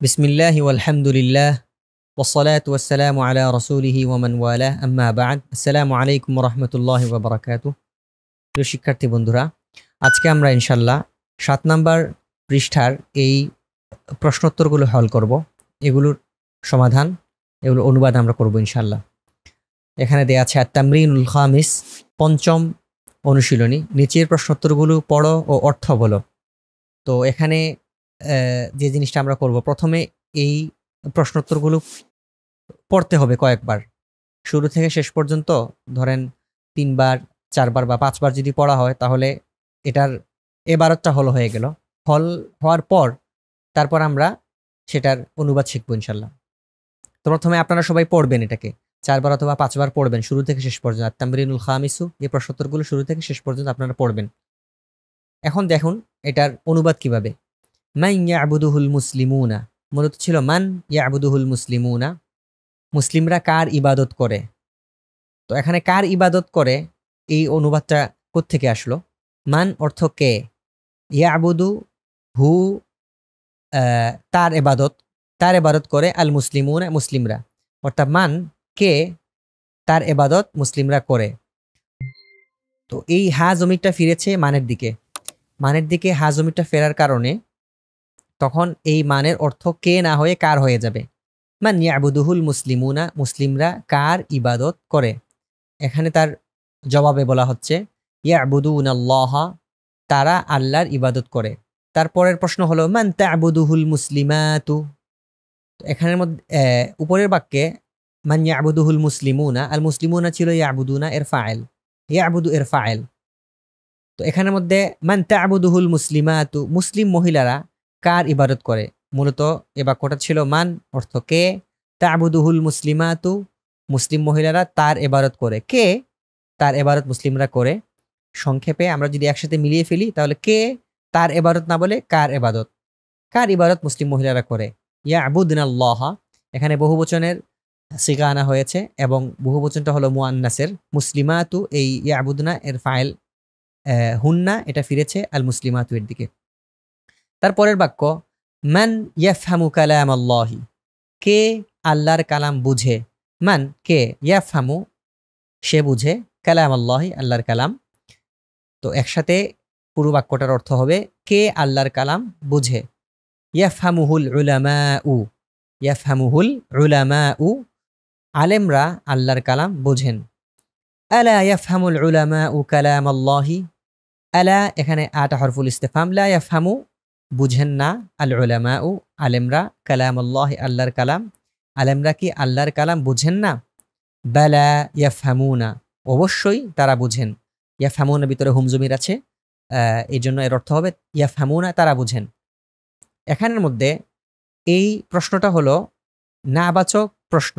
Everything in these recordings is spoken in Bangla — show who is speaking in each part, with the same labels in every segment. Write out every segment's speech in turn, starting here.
Speaker 1: বিসমিল্লাহি ওয়ালহামদুলিল্লাহ ওয়াসসালাতু ওয়াসসালামু আলা রাসূলিহি ওয়া মান ওয়ালাহ আম্মা বা'দ। আসসালামু আলাইকুম ওয়া রাহমাতুল্লাহি ওয়া বারাকাতুহু। প্রিয় শিক্ষার্থী বন্ধুরা, আজকে আমরা ইনশাআল্লাহ ৭ নাম্বার পৃষ্ঠার এই প্রশ্নোত্তরগুলো হল করব। এগুলোর সমাধান, এগুলোর অনুবাদ আমরা করব ইনশাআল্লাহ। এখানে দেয়া আছে আত-তামরিনুল খামিস, পঞ্চম অনুশীলনী। নিচের প্রশ্নোত্তরগুলো পড়ো ও অর্থ বলো। তো এখানে যে জিনিসটা আমরা করব, প্রথমে এই প্রশ্নোত্তরগুলো পড়তে হবে কয়েকবার, শুরু থেকে শেষ পর্যন্ত। ধরেন ৩ বার, ৪ বার বা ৫ বার যদি পড়া হয়, তাহলে এটার এবারতটা হল হয়ে গেল। হল হওয়ার পর তারপর আমরা সেটার অনুবাদ শিখবো ইনশাল্লাহ। তো প্রথমে আপনারা সবাই পড়বেন, এটাকে ৪ বার অথবা 5 বার পড়বেন শুরু থেকে শেষ পর্যন্ত। আত-তামরিনুল খামিসু, এই প্রশ্নোত্তরগুলো শুরু থেকে শেষ পর্যন্ত আপনারা পড়বেন। এখন দেখুন এটার অনুবাদ কিভাবে। মান ইয়াবুদুহুল মুসলিমুনা, মূলত ছিল মান ইয়াবুদুহুল মুসলিমুনা, মুসলিমরা কার ইবাদত করে। তো এখানে কার ইবাদত করে, এই অনুবাদটা কোত্থেকে আসলো? মান অর্থ কে, ইয়াবুদু হু তার ইবাদত করে, আল মুসলিমুনা মুসলিমরা, অর্থাৎ মান কে, তার ইবাদত মুসলিমরা করে। তো এই হা জমিরটা ফিরেছে মানের দিকে হা জমিরটা ফেরার কারণে তখন এই মানের অর্থ কে না হয়ে কার হয়ে যাবে। মান ইয়াবুদুহুল মুসলিমুনা, মুসলিমরা কার ইবাদত করে। এখানে তার জবাবে বলা হচ্ছে ইয়াবুদুনাল্লাহ, তারা আল্লাহর ইবাদত করে। তারপরের প্রশ্ন হলো মান তা'বুদুহুল মুসলিমাতু। এখানের মধ্যে উপরের বাক্যে মান ইয়াবুদুহুল মুসলিমুনা, আল মুসলিমুনা ছিল ইয়াবুদুনা এর ফাইল, ইয়াবুদু এর ফাইল। তো এখানের মধ্যে মান তা'বুদুহুল মুসলিমাতু, মুসলিম মহিলারা কার ইবাদত করে। মূলত এ বাক্যটা ছিল মান অর্থ কে, তা'বুদুহুল মুসলিমাতু, মুসলিম মহিলারা তার ইবাদত করে। কে তার ইবাদত মুসলিমরা করে। সংক্ষেপে আমরা যদি একসাথে মিলিয়ে ফেলি, তাহলে কে তার ইবাদত না বলে কার ইবাদত মুসলিম মহিলারা করে। ইয়াবুদনাল্লাহ, এখানে বহুবচনের সিগা আনা হয়েছে এবং বহুবচনটা হলো মুআন্নাসের। মুসলিমাতু, এই ইয়াবুদনা এর ফাইল হুন্না, এটা ফিরেছে আল মুসলিমাতু এর দিকে। তারপরের বাক্য মান ইয়াফহামু কালামাল্লাহি, কে আল্লাহর কালাম বুঝে। মান কে, ইয়াফহামু সে বুঝে, কালামাল্লাহি আল্লাহর কালাম। তো একসাথে পুরো বাক্যটার অর্থ হবে কে আল্লাহর কালাম বুঝে। ইয়াফহামুহুল উলামাউ, ইয়াফহামুহুল উলামাউ, আলেমরা আল্লাহর কালাম বোঝেন। আলা ইয়াফহামুল উলামাউ কালামাল্লাহি, আলা এখানে আটা হরফুল ইস্তিফহাম, লা ইয়াফহামু বুঝেন না, আল উলামাউ আলেমরা, কালামাল্লাহি আল্লাহর কালাম, আলেমরা কি আল্লাহর কালাম বুঝেন না। বালা ইয়াফহামুনা, অবশ্যই তারা বুঝেন। ইয়াফহামুনা ভিতরে হুম জমির আছে, এই জন্য এর অর্থ হবে ইয়াফহামুনা, তারা বুঝেন। এখানের মধ্যে এই প্রশ্নটা হলো নাবাচক প্রশ্ন।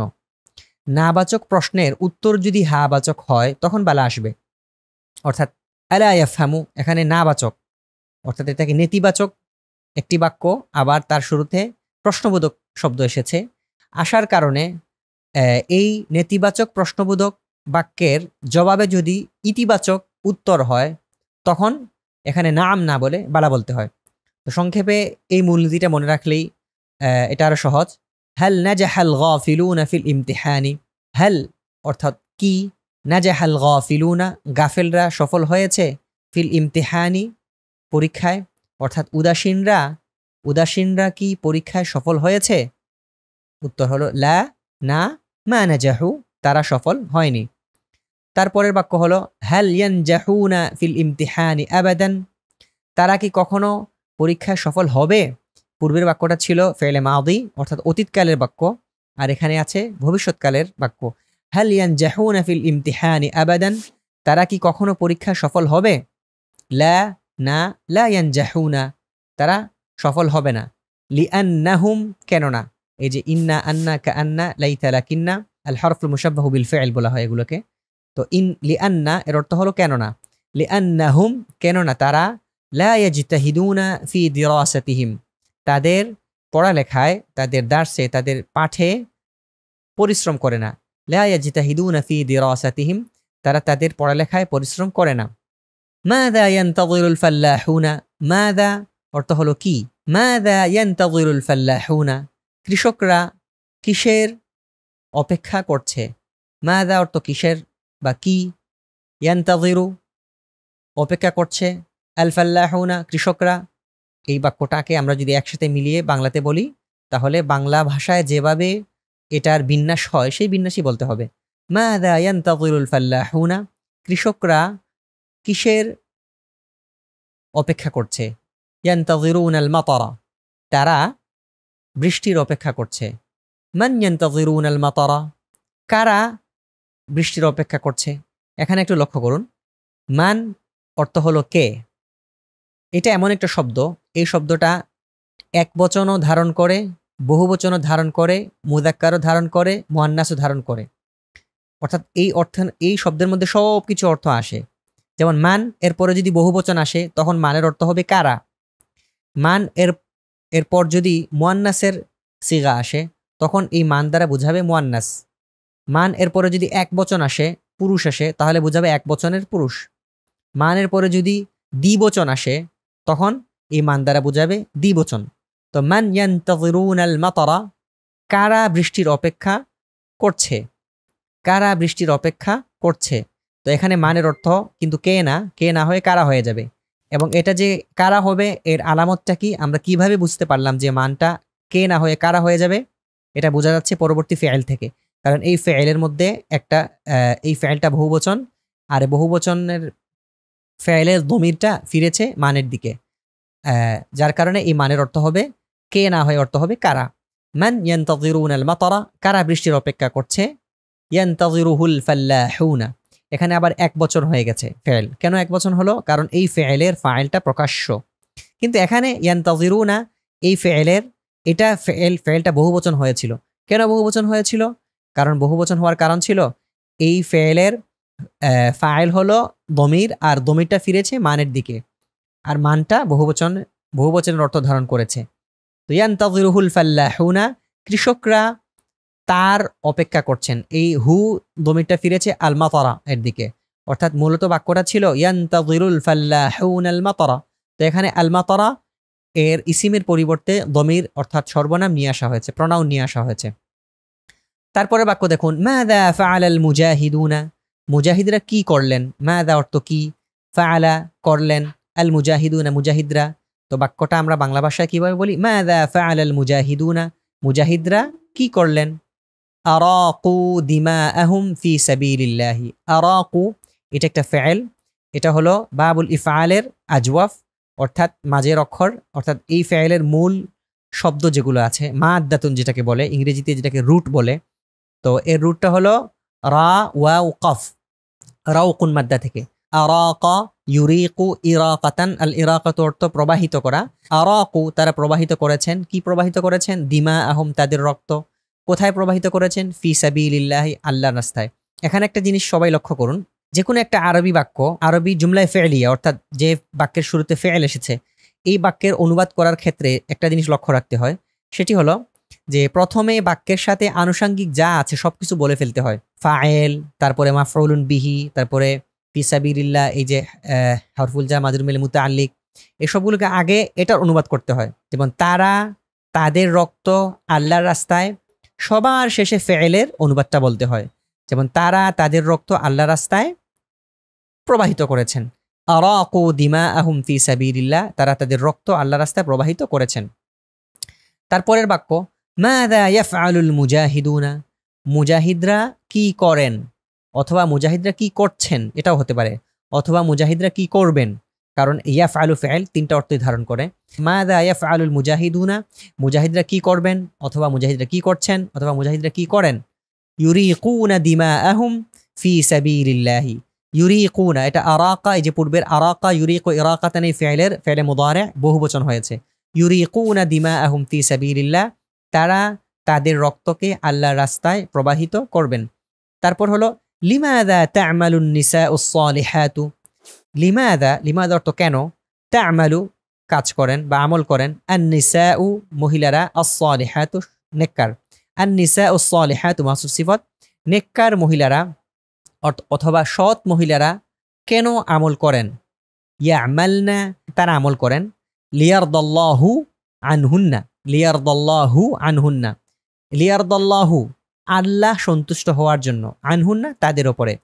Speaker 1: নাবাচক প্রশ্নের উত্তর যদি হাবাচক হয় তখন বালা আসবে। অর্থাৎ আলা ইয়াফহামু এখানে নাবাচক, অর্থাৎ এটাকে নেতিবাচক একটি বাক্য, আবার তার শুরুতে প্রশ্নবোধক শব্দ এসেছে। আসার কারণে এই নেতিবাচক প্রশ্নবোধক বাক্যের জবাবে যদি ইতিবাচক উত্তর হয়, তখন এখানে নাম না বলে বালা বলতে হয়। তো সংক্ষেপে এই মূলনীতিটা মনে রাখলেই এটা আরো সহজ। হাল নাজাহাল গাফিলুনা ফিল ইমতিহানি, হাল অর্থাৎ কি, নাজাহাল গাফিলুনা গাফেলরা সফল হয়েছে, ফিল ইমতিহানি পরীক্ষায়, অর্থাৎ উদাসীনরা কি পরীক্ষায় সফল হয়েছে। উত্তর হলো লা, না, মা নাজাহু তারা সফল হয়নি। তারপরের বাক্য হলো হাল ইয়ানজাহুনা ফিল ইমতিহানি আবাদান, তারা কি কখনো পরীক্ষায় সফল হবে। পূর্বের বাক্যটা ছিল ফেলে মাদি, অর্থাৎ অতীতকালের বাক্য, আর এখানে আছে ভবিষ্যৎকালের বাক্য। হাল ইয়ানজাহুনা ফিল ইমতিহানি আবাদান, তারা কি কখনো পরীক্ষায় সফল হবে। লা, না, লা ইয়ানজাহুনা তারা সফল হবে না। লিআন্নাহুম কেননা, এই যে ইন্না, আন্না, কাআন্না, লাইতা, লাকিন্না, আল হরফুল মুশাব্বাহু বিল ফাইল বলা হয় এগুলোকে। তো লিআন্না এর অর্থ হলো কেননা, লিআন্নাহুম কেননা তারা, লা ইয়াজতাহিদুনা ফি দিরাসাতিহিম তাদের পড়ালেখায়, তাদের দার্সে, তাদের পাঠে পরিশ্রম করে না। লা ইয়াজতাহিদুনা ফি দিরাসাতিহিম তারা তাদের পড়ালেখায় পরিশ্রম করে না। মাযা ইয়ানতাযিরুল ফাল্লাহুনা, মাযা অর্থ হলো কি, মাযা ইয়ানতাযিরুল ফাল্লাহুনা কৃষকরা কিসের অপেক্ষা করছে? মাযা অর্থ কিসের বা কি, ইয়ান্তাযিরু অপেক্ষা করছে, আল ফাল্লাহুনা কৃষকরা। এই বাক্যটাকে আমরা যদি একসাথে মিলিয়ে বাংলাতে বলি তাহলে বাংলা ভাষায় যেভাবে এটার বিন্যাস হয় সেই বিন্যাসই বলতে হবে। মাযা ইয়ান্তাযিরুল ফাল্লাহুনা কৃষকরা কিসের অপেক্ষা করছে? ইয়ান্তাযিরুনাল মাতারা তারা বৃষ্টির অপেক্ষা করছে। মান ইয়ান্তাযিরুনাল মাতারা কারা বৃষ্টির অপেক্ষা করছে? এখানে একটু লক্ষ্য করুন, মান অর্থ হলো কে। এটা এমন একটা শব্দ, এই শব্দটা একবচনও ধারণ করে, বহুবচনও ধারণ করে, মুযাক্কারও ধারণ করে, মুআন্নাসও ধারণ করে। অর্থাৎ এই শব্দের মধ্যে সব কিছু অর্থ আসে। যেমন মান এরপরে যদি বহুবচন আসে তখন মানের অর্থ হবে কারা। মান এরপর যদি মুআন্নাসের সিগা আসে তখন এই মান দ্বারা বুঝাবে মুআন্নাস। মান এরপরে যদি এক বচন আসে, পুরুষ আসে, তাহলে বুঝাবে এক বচনের পুরুষ। মানের পরে যদি দ্বিবচন আসে তখন এই মান দ্বারা বুঝাবে দ্বিবচন। তো মান ইয়ান্তাযিরুনাল মাতারা কারা বৃষ্টির অপেক্ষা করছে, কারা বৃষ্টির অপেক্ষা করছে। তো এখানে মানের অর্থ কিন্তু কে না হয়ে কারা হয়ে যাবে। এবং এটা যে কারা হবে এর আলামতটা কি, আমরা কিভাবে বুঝতে পারলাম যে মানটা কে না হয়ে কারা হয়ে যাবে? এটা বোঝা যাচ্ছে পরবর্তী ফেয়েল থেকে। কারণ এই ফেয়েলের মধ্যে একটা এই ফেয়েলটা বহুবচন, আর বহুবচনের ফেয়েলের দমিরটা ফিরেছে মানের দিকে, যার কারণে এই মানের অর্থ হবে কে না হয়ে অর্থ হবে কারা। মান ইয়ান্তাযিরুনাল মাতারা কারা বৃষ্টির অপেক্ষা করছে। ইয়ান্তাযিরুহুল ফাল্লাহুনা এখানে আবার এক বচন হয়ে গেছে ফেয়েল। কেন এক বচন হলো? কারণ এই ফেয়েলের ফাইলটা প্রকাশ্য। কিন্তু এখানে ইয়ান্তাযিরুনা এই ফেয়েলের এটা ফেয়েলটা বহুবচন হয়েছিল। কেন বহুবচন হয়েছিল? কারণ বহুবচন হওয়ার কারণ ছিল এই ফেয়েলের ফাইল হলো দমির, আর দমিরটা ফিরেছে মানের দিকে, আর মানটা বহুবচনের অর্থ ধারণ করেছে। তো ইয়ান্তাযিরুহুল ফাল্লাহুনা কৃষকরা তার অপেক্ষা করছেন। এই হু দমিরটা ফিরেছে আল মাতারা এর দিকে, অর্থাৎ মূলত বাক্যটা ছিল ইয়ান্তাযিরুল ফাল্লাহুনাল মাতারা। তো এখানে আল মাতারা এর ইসিমের পরিবর্তে দমির অর্থাৎ সর্বনাম নিয়ে আসা হয়েছে, প্রনাউন নিয়ে আসা হয়েছে। তারপরে বাক্য দেখুন, মাযা ফাআলাল মুজাহিদুনা মুজাহিদরা কি করলেন। মাযা অর্থ কি, ফাআলা করলেন, আল মুজাহিদুনা মুজাহিদরা। তো বাক্যটা আমরা বাংলা ভাষায় কিভাবে বলি? মাযা ফাআলাল মুজাহিদুনা মুজাহিদরা কি করলেন। আরাকু দিমাআহুম ফি সাবিলিল্লাহি আরাকু এটা একটা ফেয়েল, এটা হলো বাবুল ইফআলের আজওয়াফ অর্থাৎ মাঝের অক্ষর। অর্থাৎ এই ফেয়েলের মূল শব্দ যেগুলো আছে মাদ্দাতুন যেটাকে বলে, ইংরেজিতে যেটাকে রুট বলে, তো এর রুটটা হলো রা ওয়াও কফ, রাউকুন মাদ্দা থেকে। আরাকা ইউরিকু ইরাকাতান আল ইরাকাতু অর্থ প্রবাহিত করা। আরাকু তারা প্রবাহিত করেছেন, কি প্রবাহিত করেছেন? দিমাআহুম তাদের রক্ত। কোথায় প্রবাহিত করেছেন? ফি সাবিলিল্লাহি আল্লাহর রাস্তায়। এখানে একটা জিনিস সবাই লক্ষ্য করুন, যে কোনো একটা আরবি বাক্য, আরবি জুমলায়ে ফেলিয়া অর্থাৎ যে বাক্যের শুরুতে ফেল এসেছে, এই বাক্যের অনুবাদ করার ক্ষেত্রে একটা জিনিস লক্ষ্য রাখতে হয়, সেটি হলো যে প্রথমে বাক্যের সাথে আনুষঙ্গিক যা আছে সবকিছু বলে ফেলতে হয়। ফায়েল, তারপরে মাফউলুন বিহি, তারপরে ফি সাবিলিল্লাহ, এই যে হরফুল জা মাদুর মিল মুতাআল্লিক, এসবগুলোকে আগে এটার অনুবাদ করতে হয়। যেমন তারা তাদের রক্ত আল্লাহর রাস্তায়, সবার শেষে ফেয়েলের অনুবাদটা বলতে হয়। যেমন তারা তাদের রক্ত আল্লাহর রাস্তায় প্রবাহিত করেছেন। আরাকু দিমাআহুম ফি সাবিলিল্লাহ তারা তাদের রক্ত আল্লাহর রাস্তায় প্রবাহিত করেছেন। তারপরের বাক্য, মাযা ইয়াফআলুল মুজাহিদুনা মুজাহিদরা কি করেন, অথবা মুজাহিদরা কি করছেন, এটাও হতে পারে, অথবা মুজাহিদরা কি করবেন। কারণ ইয়াফআলু ফেল তিনটা অর্থই ধারণ করে। মাযা ইয়াফআলুল মুজাহিদুনা মুজাহিদরা কি করবেন, অথবা মুজাহিদরা কি করছেন, অথবা মুজাহিদরা কি করেন। ইউরিকুনা দিমাআহুম ফি সাবিলিল্লাহি ইউরিকুনা এটা আরাকা, এই যে পূর্বের আরাকা ইউরিকু ইরাকাতান এই ফেলে মুদারে বহুবচন হয়েছে। ইউরিকুনা দিমাআহুম ফি সাবিলিল্লাহ তারা তাদের রক্তকে আল্লাহর রাস্তায় প্রবাহিত করবেন। তারপর হলো লিমাযা তা'মালুন নিসাউস সালিহাতু লিমাযা অর্থ কেন, তা'মালু কাজ করেন বা আমল করেন, আন-নিসাউ মহিলারা, আস-সালিহাতু নেককার। আন-নিসাউস সালিহাতু মাসুফ সিফাত নেককার মহিলারা অথবা সৎ মহিলারা কেন আমল করেন। ইয়ামালনা তারা আমল করেন, লিয়ারদাল্লাহু আনহুন্না লিয়ারদাল্লাহু আনহুন্না, লিয়ারদাল্লাহু আল্লাহ সন্তুষ্ট হওয়ার জন্য, আনহুন্না তাদের ওপরে,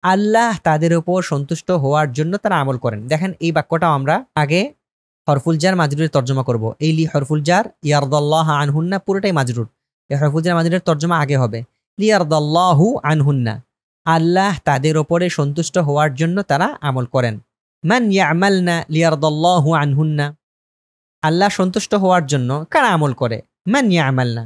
Speaker 1: আল্লাহ তাদের ওপর সন্তুষ্ট হওয়ার জন্য তারা আমল করেন। দেখেন এই বাক্যটা আমরা আগে হরফুল জার মাজরুরের তর্জমা করব। এই লি হরফুল জার, ইয়ারদাল্লাহ আনহুন্না পুরোটাই মাজরুর। এই হরফুল জার মাজরুরের তর্জমা আগে হবে লিয়ারদাল্লাহু আনহুন্না, আল্লাহ তাদের ওপরে সন্তুষ্ট হওয়ার জন্য তারা আমল করেন। মান ইয়ামালনা লিয়ারদাল্লাহু আনহুন্না, আল্লাহ সন্তুষ্ট হওয়ার জন্য কারা আমল করে? মান ইয়ামালনা,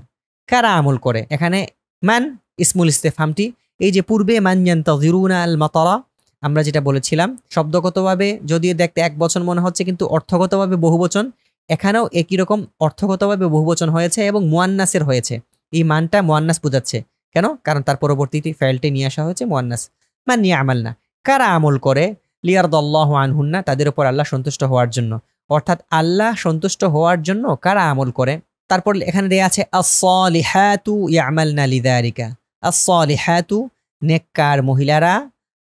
Speaker 1: কারা আমল করে? এখানে মান ইসমুল ইস্তেফহামটি, এই যে পূর্বে মান ইয়ান্তাযিরুনা আল মাতারা আমরা যেটা বলেছিলাম, শব্দগতভাবে যদিও দেখতে এক বচন মনে হচ্ছে কিন্তু অর্থগতভাবে বহুবচন। এখানেও একই রকম অর্থগতভাবে বহুবচন হয়েছে এবং মুয়ান্নাসের হয়েছে। এই মানটা মুয়ান্নাস বোঝাচ্ছে। কেন? কারণ তার পরবর্তীতে ফাইলটি নিয়ে আসা হয়েছে মুয়ান্নাস। মান ইয়ামালনা, কারা আমল করে? লিয়ারদাল্লাহু আনহুন্না, তাদের উপর আল্লাহ সন্তুষ্ট হওয়ার জন্য। অর্থাৎ আল্লাহ সন্তুষ্ট হওয়ার জন্য কারা আমল করে? তারপর এখানে দেয়া আছে আস-সালিহাতু ইয়ামালনা লিযালিকা, আস-সালিহাতু নেককার মহিলারা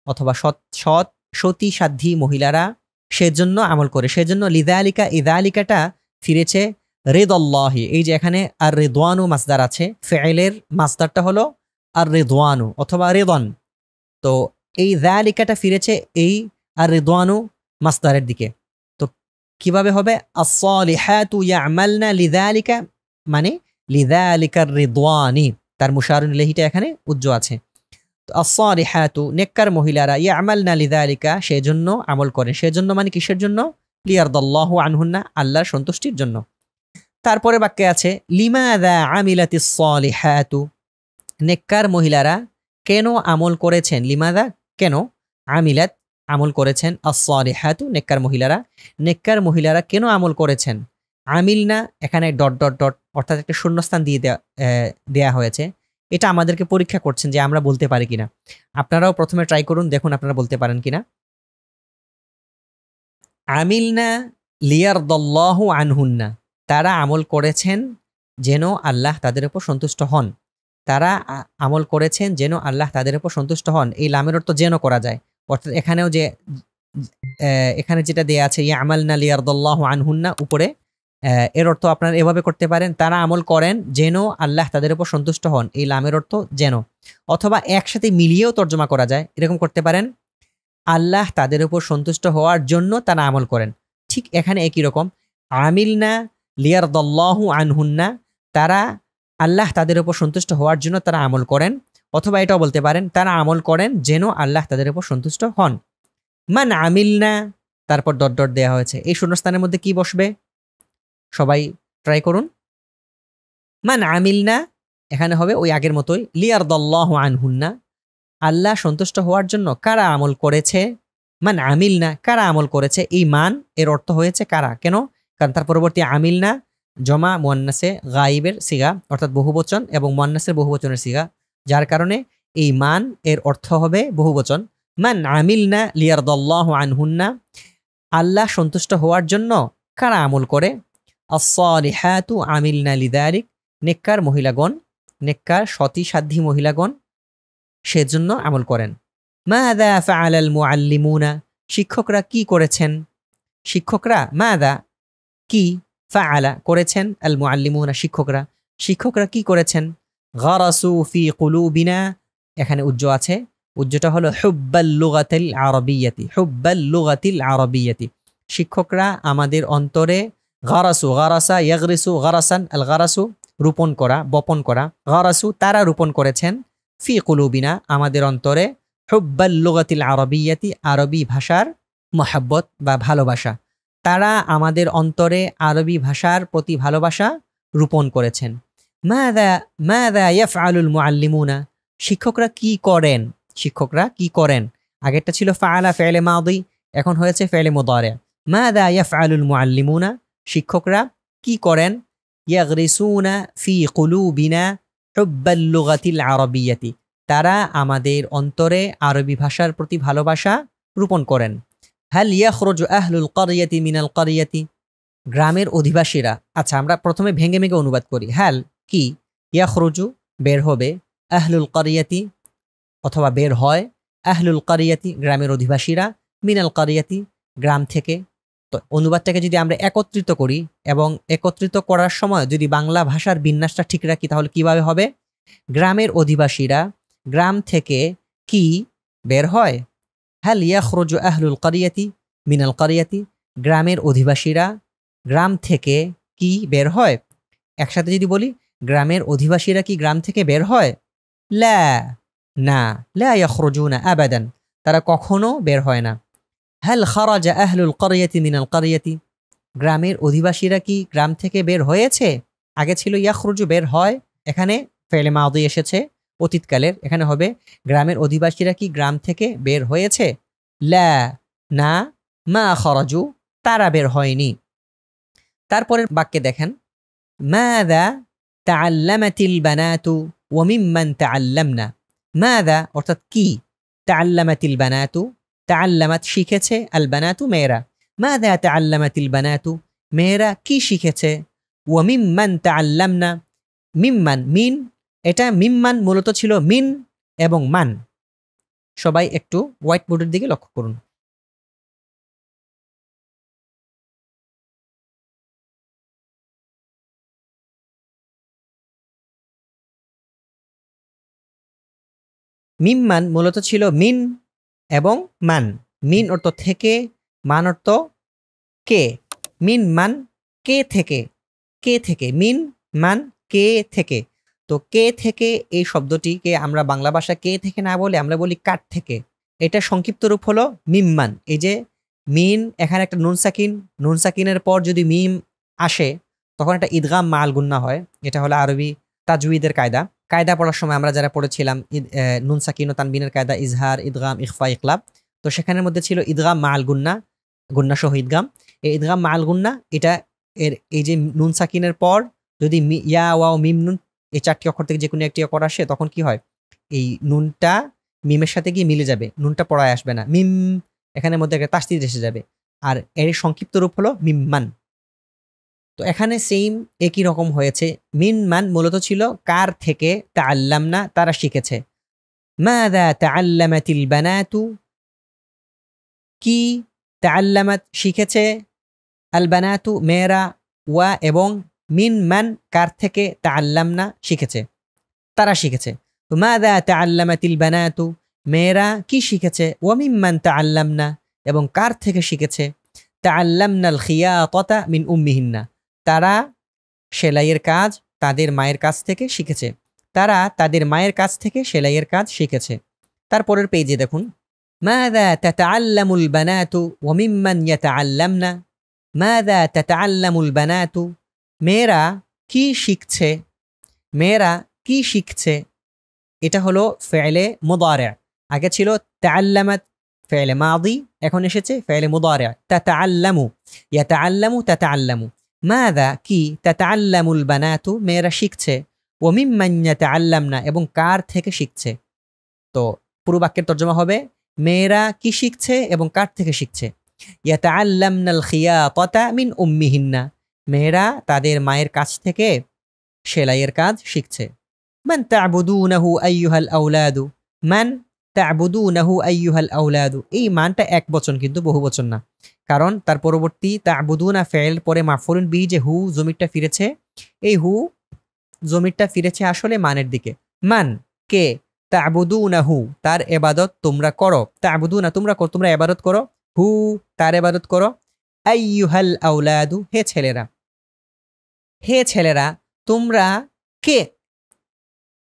Speaker 1: অথবা সৎ সতী সাধ্বী মহিলারা সেজন্য আমল করে। সেজন্য লিযালিকা, ইযালিকাটা ফিরেছে রিদাল্লাহি। এই যে এখানে আর রিদওয়ানু মাসদার আছে, ফিইলের মাসদারটা হলো আর রিদওয়ানু অথবা রিদন। তো এই যালিকাটা ফিরেছে এই আর রিদওয়ানু মাসদারের দিকে। তো কিভাবে হবে? আস-সালিহাতু ইয়ামালনা লিযালিকা, মানে লিযালিকার রিদওয়ানি, তার মুশারুন ইলাইহিটা এখানে উজ্জ্ব আছে। তো আস-সালিহাতু নেককার মহিলারা, ইয়ামালনা লিযালিকা সেজন্য আমল করে। সেজন্য মানে কিসের জন্য? লিয়ারদাল্লাহু আনহুন্না, আল্লাহর সন্তুষ্টির জন্য। তারপরে বাক্যে আছে লিমাযা আমিলাতিস সালিহাতু, নেককার মহিলারা কেন আমল করেছেন? লিমাযা কেন, আমিলাত আমল করেছেন, আস-সালিহাতু নেককার মহিলারা, নেককার মহিলারা কেন আমল করেছেন? আমিলনা এখানে ডট ডট ডট অর্থাৎ একটা শূন্যস্থান দিয়ে দেয়া হয়েছে। এটা আমাদেরকে পরীক্ষা করছেন যে আমরা বলতে পারি কিনা। আপনারাও প্রথমে ট্রাই করুন, দেখুন আপনারা বলতে পারেন কিনা। আমিলনা লিয়ারদাল্লাহু আনহুন্না, তারা আমল করেছেন যেন আল্লাহ তাদের উপর সন্তুষ্ট হন। তারা আমল করেছেন যেন আল্লাহ তাদের উপর সন্তুষ্ট হন। এই লামের অর্থ যেন করা যায়। অর্থাৎ এখানেও যে এখানে যেটা দেয়া আছে ইয়ামালনা লিয়ারদাল্লাহু আনহুন্না উপরে, এর অর্থ আপনারা এভাবে করতে পারেন, তারা আমল করেন যেন আল্লাহ তাদের উপর সন্তুষ্ট হন। এই লামের অর্থ যেন, অথবা একসাথে মিলিয়েও তর্জমা করা যায়। এরকম করতে পারেন, আল্লাহ তাদের উপর সন্তুষ্ট হওয়ার জন্য তারা আমল করেন। ঠিক এখানে একই রকম, আমিলনা লিয়ারদাল্লাহু আনহুন্না, তারা আল্লাহ তাদের উপর সন্তুষ্ট হওয়ার জন্য তারা আমল করেন। অথবা এটাও বলতে পারেন, তারা আমল করেন যেন আল্লাহ তাদের উপর সন্তুষ্ট হন। মান আমিলনা, তারপর ডট ডট দেওয়া হয়েছে। এই শূন্যস্থানের মধ্যে কি বসবে? সবাই ট্রাই করুন। মান আমিলনা এখানে হবে ওই আগের মতোই, লিয়ারদাল্লাহু আনহুন্না, আল্লাহ সন্তুষ্ট হওয়ার জন্য কারা আমল করেছে। মান আমিলনা, কারা আমল করেছে। এই মান এর অর্থ হয়েছে কারা। কেন? কারণ তার পরবর্তী আমিলনা জমা মুয়ান্নাসে গায়বের সিগা অর্থাৎ বহুবচন এবং মুয়ান্নাসের বহুবচনের সিগা, যার কারণে এই মান এর অর্থ হবে বহুবচন। মান আমিলনা লিয়ারদাল্লাহু আনহুন্না, আল্লাহ সন্তুষ্ট হওয়ার জন্য কারা আমল করে। আস-সালিহাতু আমিলনা লিযালিক, নেককার মহিলাগণ, নেককার সতী সাধ্বী মহিলাগণ সেজন্য আমল করেন। মাযা ফাআলাল মুআল্লিমুনা, শিক্ষকরা কি করেছেন। শিক্ষকরা মাযা কি, ফাআলা করেছেন, আল মুআল্লিমুনা শিক্ষকরা, শিক্ষকরা কি করেছেন। গারাসু ফি কুলুবিনা, এখানে উজ্জ্ব আছে, উজ্জ্বটা হলো হুব্বাল লুগাতিল আরাবিয়্যাতি, হুব্বাল লুগাতিল আরাবিয়্যাতি, শিক্ষকরা আমাদের অন্তরে, গারাসু গারাসা ইয়াগরিসু গারাসান, আল গারাসু রোপণ করা, বপন করা, গারাসু তারা রোপণ করেছেন, ফি কুলুবিনা আমাদের অন্তরে, হুব্বাল লুগাতিল আরাবিয়্যাতি আরবি ভাষার মহাব্বত বা ভালোবাসা, তারা আমাদের অন্তরে আরবি ভাষার প্রতি ভালোবাসা রোপণ করেছেন। মাযা মাযা ইয়াফআলুল মুআল্লিমুনা, শিক্ষকরা কি করেন। শিক্ষকরা কি করেন, আগেরটা ছিল ফাআলা ফি'লে মাদি, এখন হয়েছে ফি'লে মুদারি। মাযা ইয়াফআলুল মুআল্লিমুনা, শিক্ষকরা কি করেন। ইয়াগরিসুনা ফি কুলুবিনা হুব্বাল লুগাতিল আরাবিয়্যাতি, তারা আমাদের অন্তরে আরবি ভাষার প্রতি ভালোবাসা রোপণ করেন। হাল ইয়াখরুজু আহলুল ক্বরিয়াতি মিনাল ক্বরিয়াতি, গ্রামের অধিবাসীরা। আচ্ছা আমরা প্রথমে ভেঙে ভেঙে অনুবাদ করি। হাল কি, ইয়াখরুজু বের হবে, আহলুল ক্বরিয়াতি অথবা বের হয়, আহলুল ক্বরিয়াতি গ্রামের অধিবাসীরা, মিনাল ক্বরিয়াতি গ্রাম থেকে, তো অনুবাদটাকে যদি আমরা একত্রিত করি এবং একত্রিত করার সময় যদি বাংলা ভাষার বিন্যাসটা ঠিক রাখি তাহলে কিভাবে হবে? গ্রামের অধিবাসীরা গ্রাম থেকে কি বের হয়? হাল ইয়াখরুজু আহলুল কারিয়াতি মিনাল কারিয়াতি, গ্রামের অধিবাসীরা গ্রাম থেকে কি বের হয়? একসাথে যদি বলি, গ্রামের অধিবাসীরা কি গ্রাম থেকে বের হয়? লা, না, লা ইয়াখরুজুনা আবাদান, তারা কখনো বের হয় না। হাল খারাজা আহলুল কারিয়াতি মিনাল কারিয়াতি, গ্রামের অধিবাসীরা কি গ্রাম থেকে বের হয়েছে? আগে ছিল ইয়াখরুজু, বের হয়, এখানে ফেলে মাদি এসেছে অতীতকালের, এখানে হবে গ্রামের অধিবাসীরা কি গ্রাম থেকে বের হয়েছে? লা, না, মা খরাজু, তারা বের হয়নি। তারপরের বাক্যে দেখেন, মাযা তাআল্লামাতিল বানাতু ওয়া মিম্মান তাআল্লামনা, মাযা অর্থাৎ কি, তাআল্লামাতিল বানাতু, তাআল্লামাত শিখেছে, আল বানাতু মেয়েরা, মাযা তাআল্লামাতিল বানাতু মেয়েরা কি শিখেছে, ওয়া মিম্মান তাআল্লামনা, মিম্মান মিন, এটা মিম্মান মূলত ছিল মিন এবং মান। সবাই একটু হোয়াইট বোর্ডের দিকে লক্ষ্য করুন। মিম্মান মূলত ছিল মিন এবং মান। মিন অর্থ থেকে, মান অর্থ কে। মিন মান কে থেকে, কে থেকে, মিন মান কে থেকে। তো কে থেকে এই শব্দটিকে আমরা বাংলা ভাষা কে থেকে না বলে আমরা বলি কার থেকে। এটা সংক্ষিপ্ত রূপ হলো মিম্মান। এই যে মিন, এখানে একটা নুন সাকিন, নুন সাকিনের পর যদি মিম আসে তখন একটা ইদগাম মাল গুন্না হয়। এটা হলো আরবি তাজউইদের কায়দা পড়ার সময় আমরা যারা পড়েছিলাম নুন সাকিন ও তানবিনের কায়দা, ইজহার, ইদগাম, ইখফা, ইকলাব, তো সেখানের মধ্যে ছিল ইদগাম মাল গুন্না, গুন্না সহ ইদগাম। এই ইদগাম মাল গুন্না, এটা এর এই যে নুন সাকিনের পর যদি ইয়া ওয়াও মিম নুন এই চারটি অক্ষর থেকে যে কোনো একটি অক্ষর আসে তখন কি হয়, এই নুনটা মিমের সাথে গিয়ে মিলে যাবে, নুনটা পড়ায় আসবে না, মিম এখানের মধ্যে একটা তাসদিদ এসে যাবে, আর এর সংক্ষিপ্ত রূপ হলো মিম্মান। তো এখানে সেম একই রকম হয়েছে। মিন মান মূলত ছিল কার থেকে, তাআল্লামনা তারা শিখেছে। মাযা তাআল্লামাতিল বানাতু, কি তাআল্লামাত শিখেছে, আল বানাতু মেয়েরা, ওয়া এবং মিন মান কার থেকে, তাআল্লামনা শিখেছে, তারা শিখেছে। তো মাযা তাআল্লামাতিল বানাতু মেয়েরা কি শিখেছে, ওয়া মিম্মান তাআল্লামনা এবং কার থেকে শিখেছে, তাআল্লামনাল খিয়াতাতা মিন উম্মিহিন্না, তারা সেলাইয়ের কাজ তাদের মায়ের কাছ থেকে শিখেছে, তারা তাদের মায়ের কাছ থেকে সেলাইয়ের কাজ শিখেছে। তারপরের পেজে দেখুন, মাযা তাতাআল্লামুল বানাতু ওয়া মিম্মান ইয়াতাআল্লামনা, মাযা তাতাআল্লামুল বানাতু মেয়েরা কি শিখছে, মেয়েরা কি শিখছে, এটা হলো ফেলে মুদারি'। আগে ছিল তাআল্লামাত ফেলে মাদি, এখন এসেছে ফেলে মুদারি'। তাতাআল্লামু, ইয়াতাআল্লামু, তাতাআল্লামু, মাযা কি, তাতাআল্লামুল বানাতু মেয়েরা শিখছে, ওয়া মিম্মান ইয়াতাআল্লামনা এবং কার থেকে শিখছে। তো পুরো বাক্যের তর্জমা হবে, মেয়েরা কি শিখছে এবং কার থেকে শিখছে। ইয়াতাআল্লামনাল খিয়াতাতা মিন উম্মিহিন্না, মেয়েরা তাদের মায়ের কাছ থেকে সেলাইয়ের কাজ শিখছে। মান তা'বুদুনাহু আইয়ুহাল আওলাদু, মান তা'বুদুনাহু আইয়ুহাল আওলাদু, এই মানটা এক বচন কিন্তু বহু বচন না, কারণ তার পরবর্তী তা'বুদুনা ফেল পরে মাফউলুন বিহি যে হু জমিরটা ফিরেছে, এই হু জমিরটা ফিরেছে আসলে মানের দিকে। মান কে, তা'বুদুনাহু তার ইবাদত তোমরা করো, তা'বুদুনা তোমরা করো, তোমরা ইবাদত করো, হু তার ইবাদত করো, আইয়ুহাল আওলাদু হে ছেলেরা, হে ছেলেরা তোমরা কে,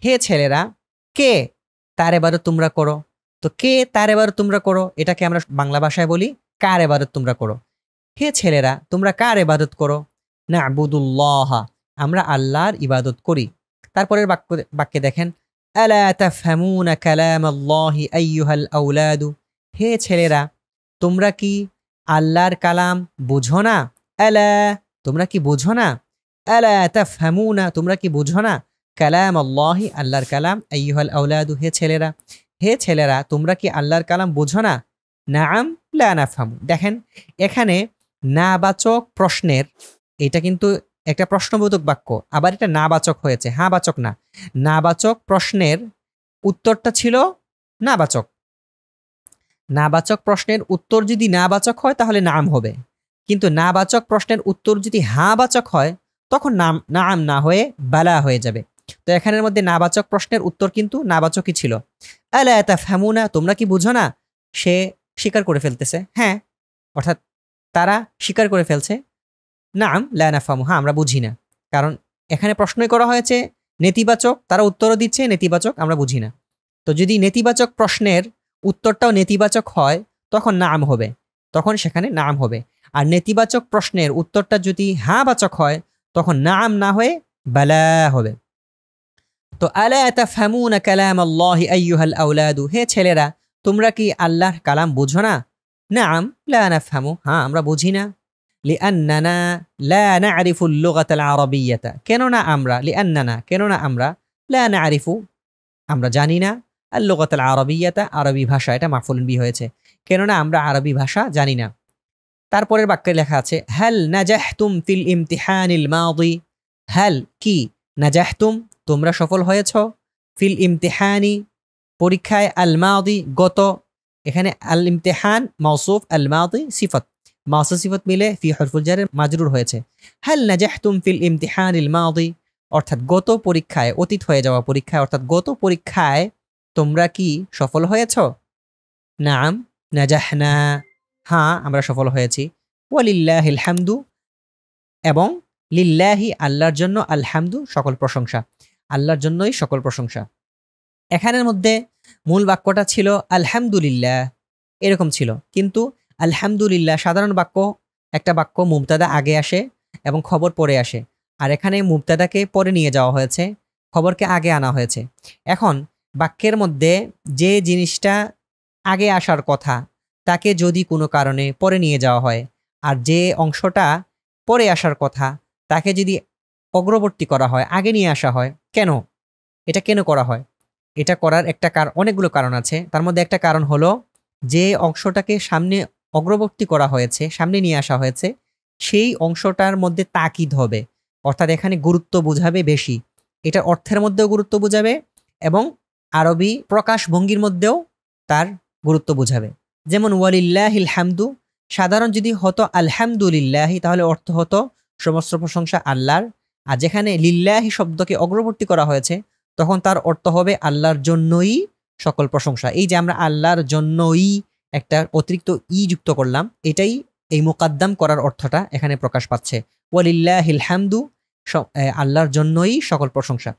Speaker 1: হে ছেলেরা কে তার ইবাদত তোমরা করো। তো কে তার ইবাদত তোমরা করো, এটাকে আমরা বাংলা ভাষায় বলি কার ইবাদত তোমরা করো। হে ছেলেরা তোমরা কার ইবাদত করো, না'বুদুল্লাহ আমরা আল্লাহর ইবাদত করি। তারপরের বাক্যে দেখেন, আলা তাফহামুনা কালামাল্লাহি আইয়ুহাল আওলাদু, হে ছেলেরা তোমরা কি আল্লাহর কালাম বুঝো না, আলা তোমরা কি বুঝো না, আলা তাফহামুনা তোমরা কি বুঝো না, কালামাল্লাহি আল্লাহর কালাম, আইয়ুহাল আওলাদু হে ছেলেরা, হে ছেলেরা তোমরা কি আল্লাহর কালাম বুঝো না, নাআম লা নাফহামু। দেখেন এখানে নাবাচক প্রশ্নের, এটা কিন্তু একটা প্রশ্নবোধক বাক্য, আবার এটা নাবাচক হয়েছে, হ্যাঁ বাচক না। নাবাচক প্রশ্নের উত্তরটা ছিল নাবাচক, নাবাচক প্রশ্নের উত্তর যদি নাবাচক হয় তাহলে নাম হবে, কিন্তু নাবাচক প্রশ্নের উত্তর যদি হাবাচক হয় তখন নাম না হয়ে বালা হয়ে যাবে। তো এখানের মধ্যে নাবাচক প্রশ্নের উত্তর কিন্তু নাবাচকই ছিল। আলা তাফহামুনা, তোমরা কি বুঝো না? সে স্বীকার করে ফেলতেছে, হ্যাঁ, অর্থাৎ তারা স্বীকার করে ফেলছে নাম লা নাফহামু, হ্যাঁ আমরা বুঝি না। কারণ এখানে প্রশ্নই করা হয়েছে নেতিবাচক, তারা উত্তরও দিচ্ছে নেতিবাচক, আমরা বুঝি না। তো যদি নেতিবাচক প্রশ্নের উত্তরটাও নেতিবাচক হয় তখন নাম হবে, তখন সেখানে নাম হবে। আর নেতিবাচক প্রশ্নের উত্তরটা যদি হাবাচক হয় তখন নাম না হয়ে বালা হবে। তো আলা তাফহামুনা কালাম আল্লাহি আইয়ুহাল আওলাদু, হে ছেলেরা তোমরা কি আল্লাহর কালাম বুঝো না? নাম লা নাফহামু, হ্যাঁ আমরা বুঝি না। লিআন্নানা লা না'রিফুল লুগাতাল আরাবিয়্যাতা, কেননা আমরা, লিআন্নানা কেননা আমরা, লা না'রিফু আমরা জানি না, আল লুগাতাল আরাবিয়্যাতা আরবি ভাষা, এটা মাফউলুন বিহি হয়েছে, কেননা আমরা আরবি ভাষা জানি না। তারপরের বাক্যে লেখা আছে হাল নাজাহতুম ফিল ইমতিহানিল মাদি, হাল কি, নাজাহতুম তোমরা সফল হয়েছ, ফিল ইমতিহানি পরীক্ষায়, আল মাদি গত, এখানে আল ইমতিহান মাউসুফ, আল মাদি সিফত, মাউসুফ সিফত মিলে ফি হরফুল জারে মাজরুর হয়েছে। হাল নাজাহতুম ফিল ইমতিহানিল মাদি অর্থাৎ গত পরীক্ষায়, অতীত হয়ে যাওয়া পরীক্ষায়, অর্থাৎ গত পরীক্ষায় তোমরা কি সফল হয়েছ? নাম নাজাহনা, হ্যাঁ আমরা সফল হয়েছি। ওয়ালিল্লাহিল হামদু এবং লিল্লাহি আল্লাহর জন্য, আলহামদু সকল প্রশংসা, আল্লাহর জন্যই সকল প্রশংসা। এখানের মধ্যে মূল বাক্যটা ছিল আলহামদুলিল্লাহ, এরকম ছিল, কিন্তু আলহামদুলিল্লাহ সাধারণ বাক্য, একটা বাক্য মুবতাদা আগে আসে এবং খবর পরে আসে, আর এখানে মুবতাদাকে পরে নিয়ে যাওয়া হয়েছে, খবরকে আগে আনা হয়েছে। এখন বাক্যের মধ্যে যে জিনিসটা আগে আসার কথা তাকে যদি কোনো কারণে পরে নিয়ে যাওয়া হয়, আর যে অংশটা পরে আসার কথা তাকে যদি অগ্রবর্তী করা হয়, আগে নিয়ে আসা হয়, কেন? এটা কেন করা হয়? এটা করার একটা অনেকগুলো কারণ আছে। তার মধ্যে একটা কারণ হলো যে অংশটাকে সামনে অগ্রবর্তী করা হয়েছে, সামনে নিয়ে আসা হয়েছে, সেই অংশটার মধ্যে তাকিদ হবে, অর্থাৎ এখানে গুরুত্ব বোঝাবে বেশি, এটা অর্থের মধ্যেও গুরুত্ব বোঝাবে এবং আরবি প্রকাশ ভঙ্গির মধ্যেও তার গুরুত্ব বোঝাবে। যেমন ওয়ালিল্লাহিল হামদু, সাধারণ যদি হতো আলহামদুলিল্লাহি তাহলে অর্থ হতো সমস্ত প্রশংসা আল্লাহর, আর যেখানে লিল্লাহি শব্দকে অগ্রবর্তী করা হয়েছে তখন তার অর্থ হবে আল্লাহর জন্যই সকল প্রশংসা। এই যে আমরা আল্লাহর জন্যই একটা অতিরিক্ত ই যুক্ত করলাম, এটাই এই মুকাদ্দাম করার অর্থটা এখানে প্রকাশ পাচ্ছে। ওয়ালিল্লাহিল হামদু, আল্লাহর জন্যই সকল প্রশংসা।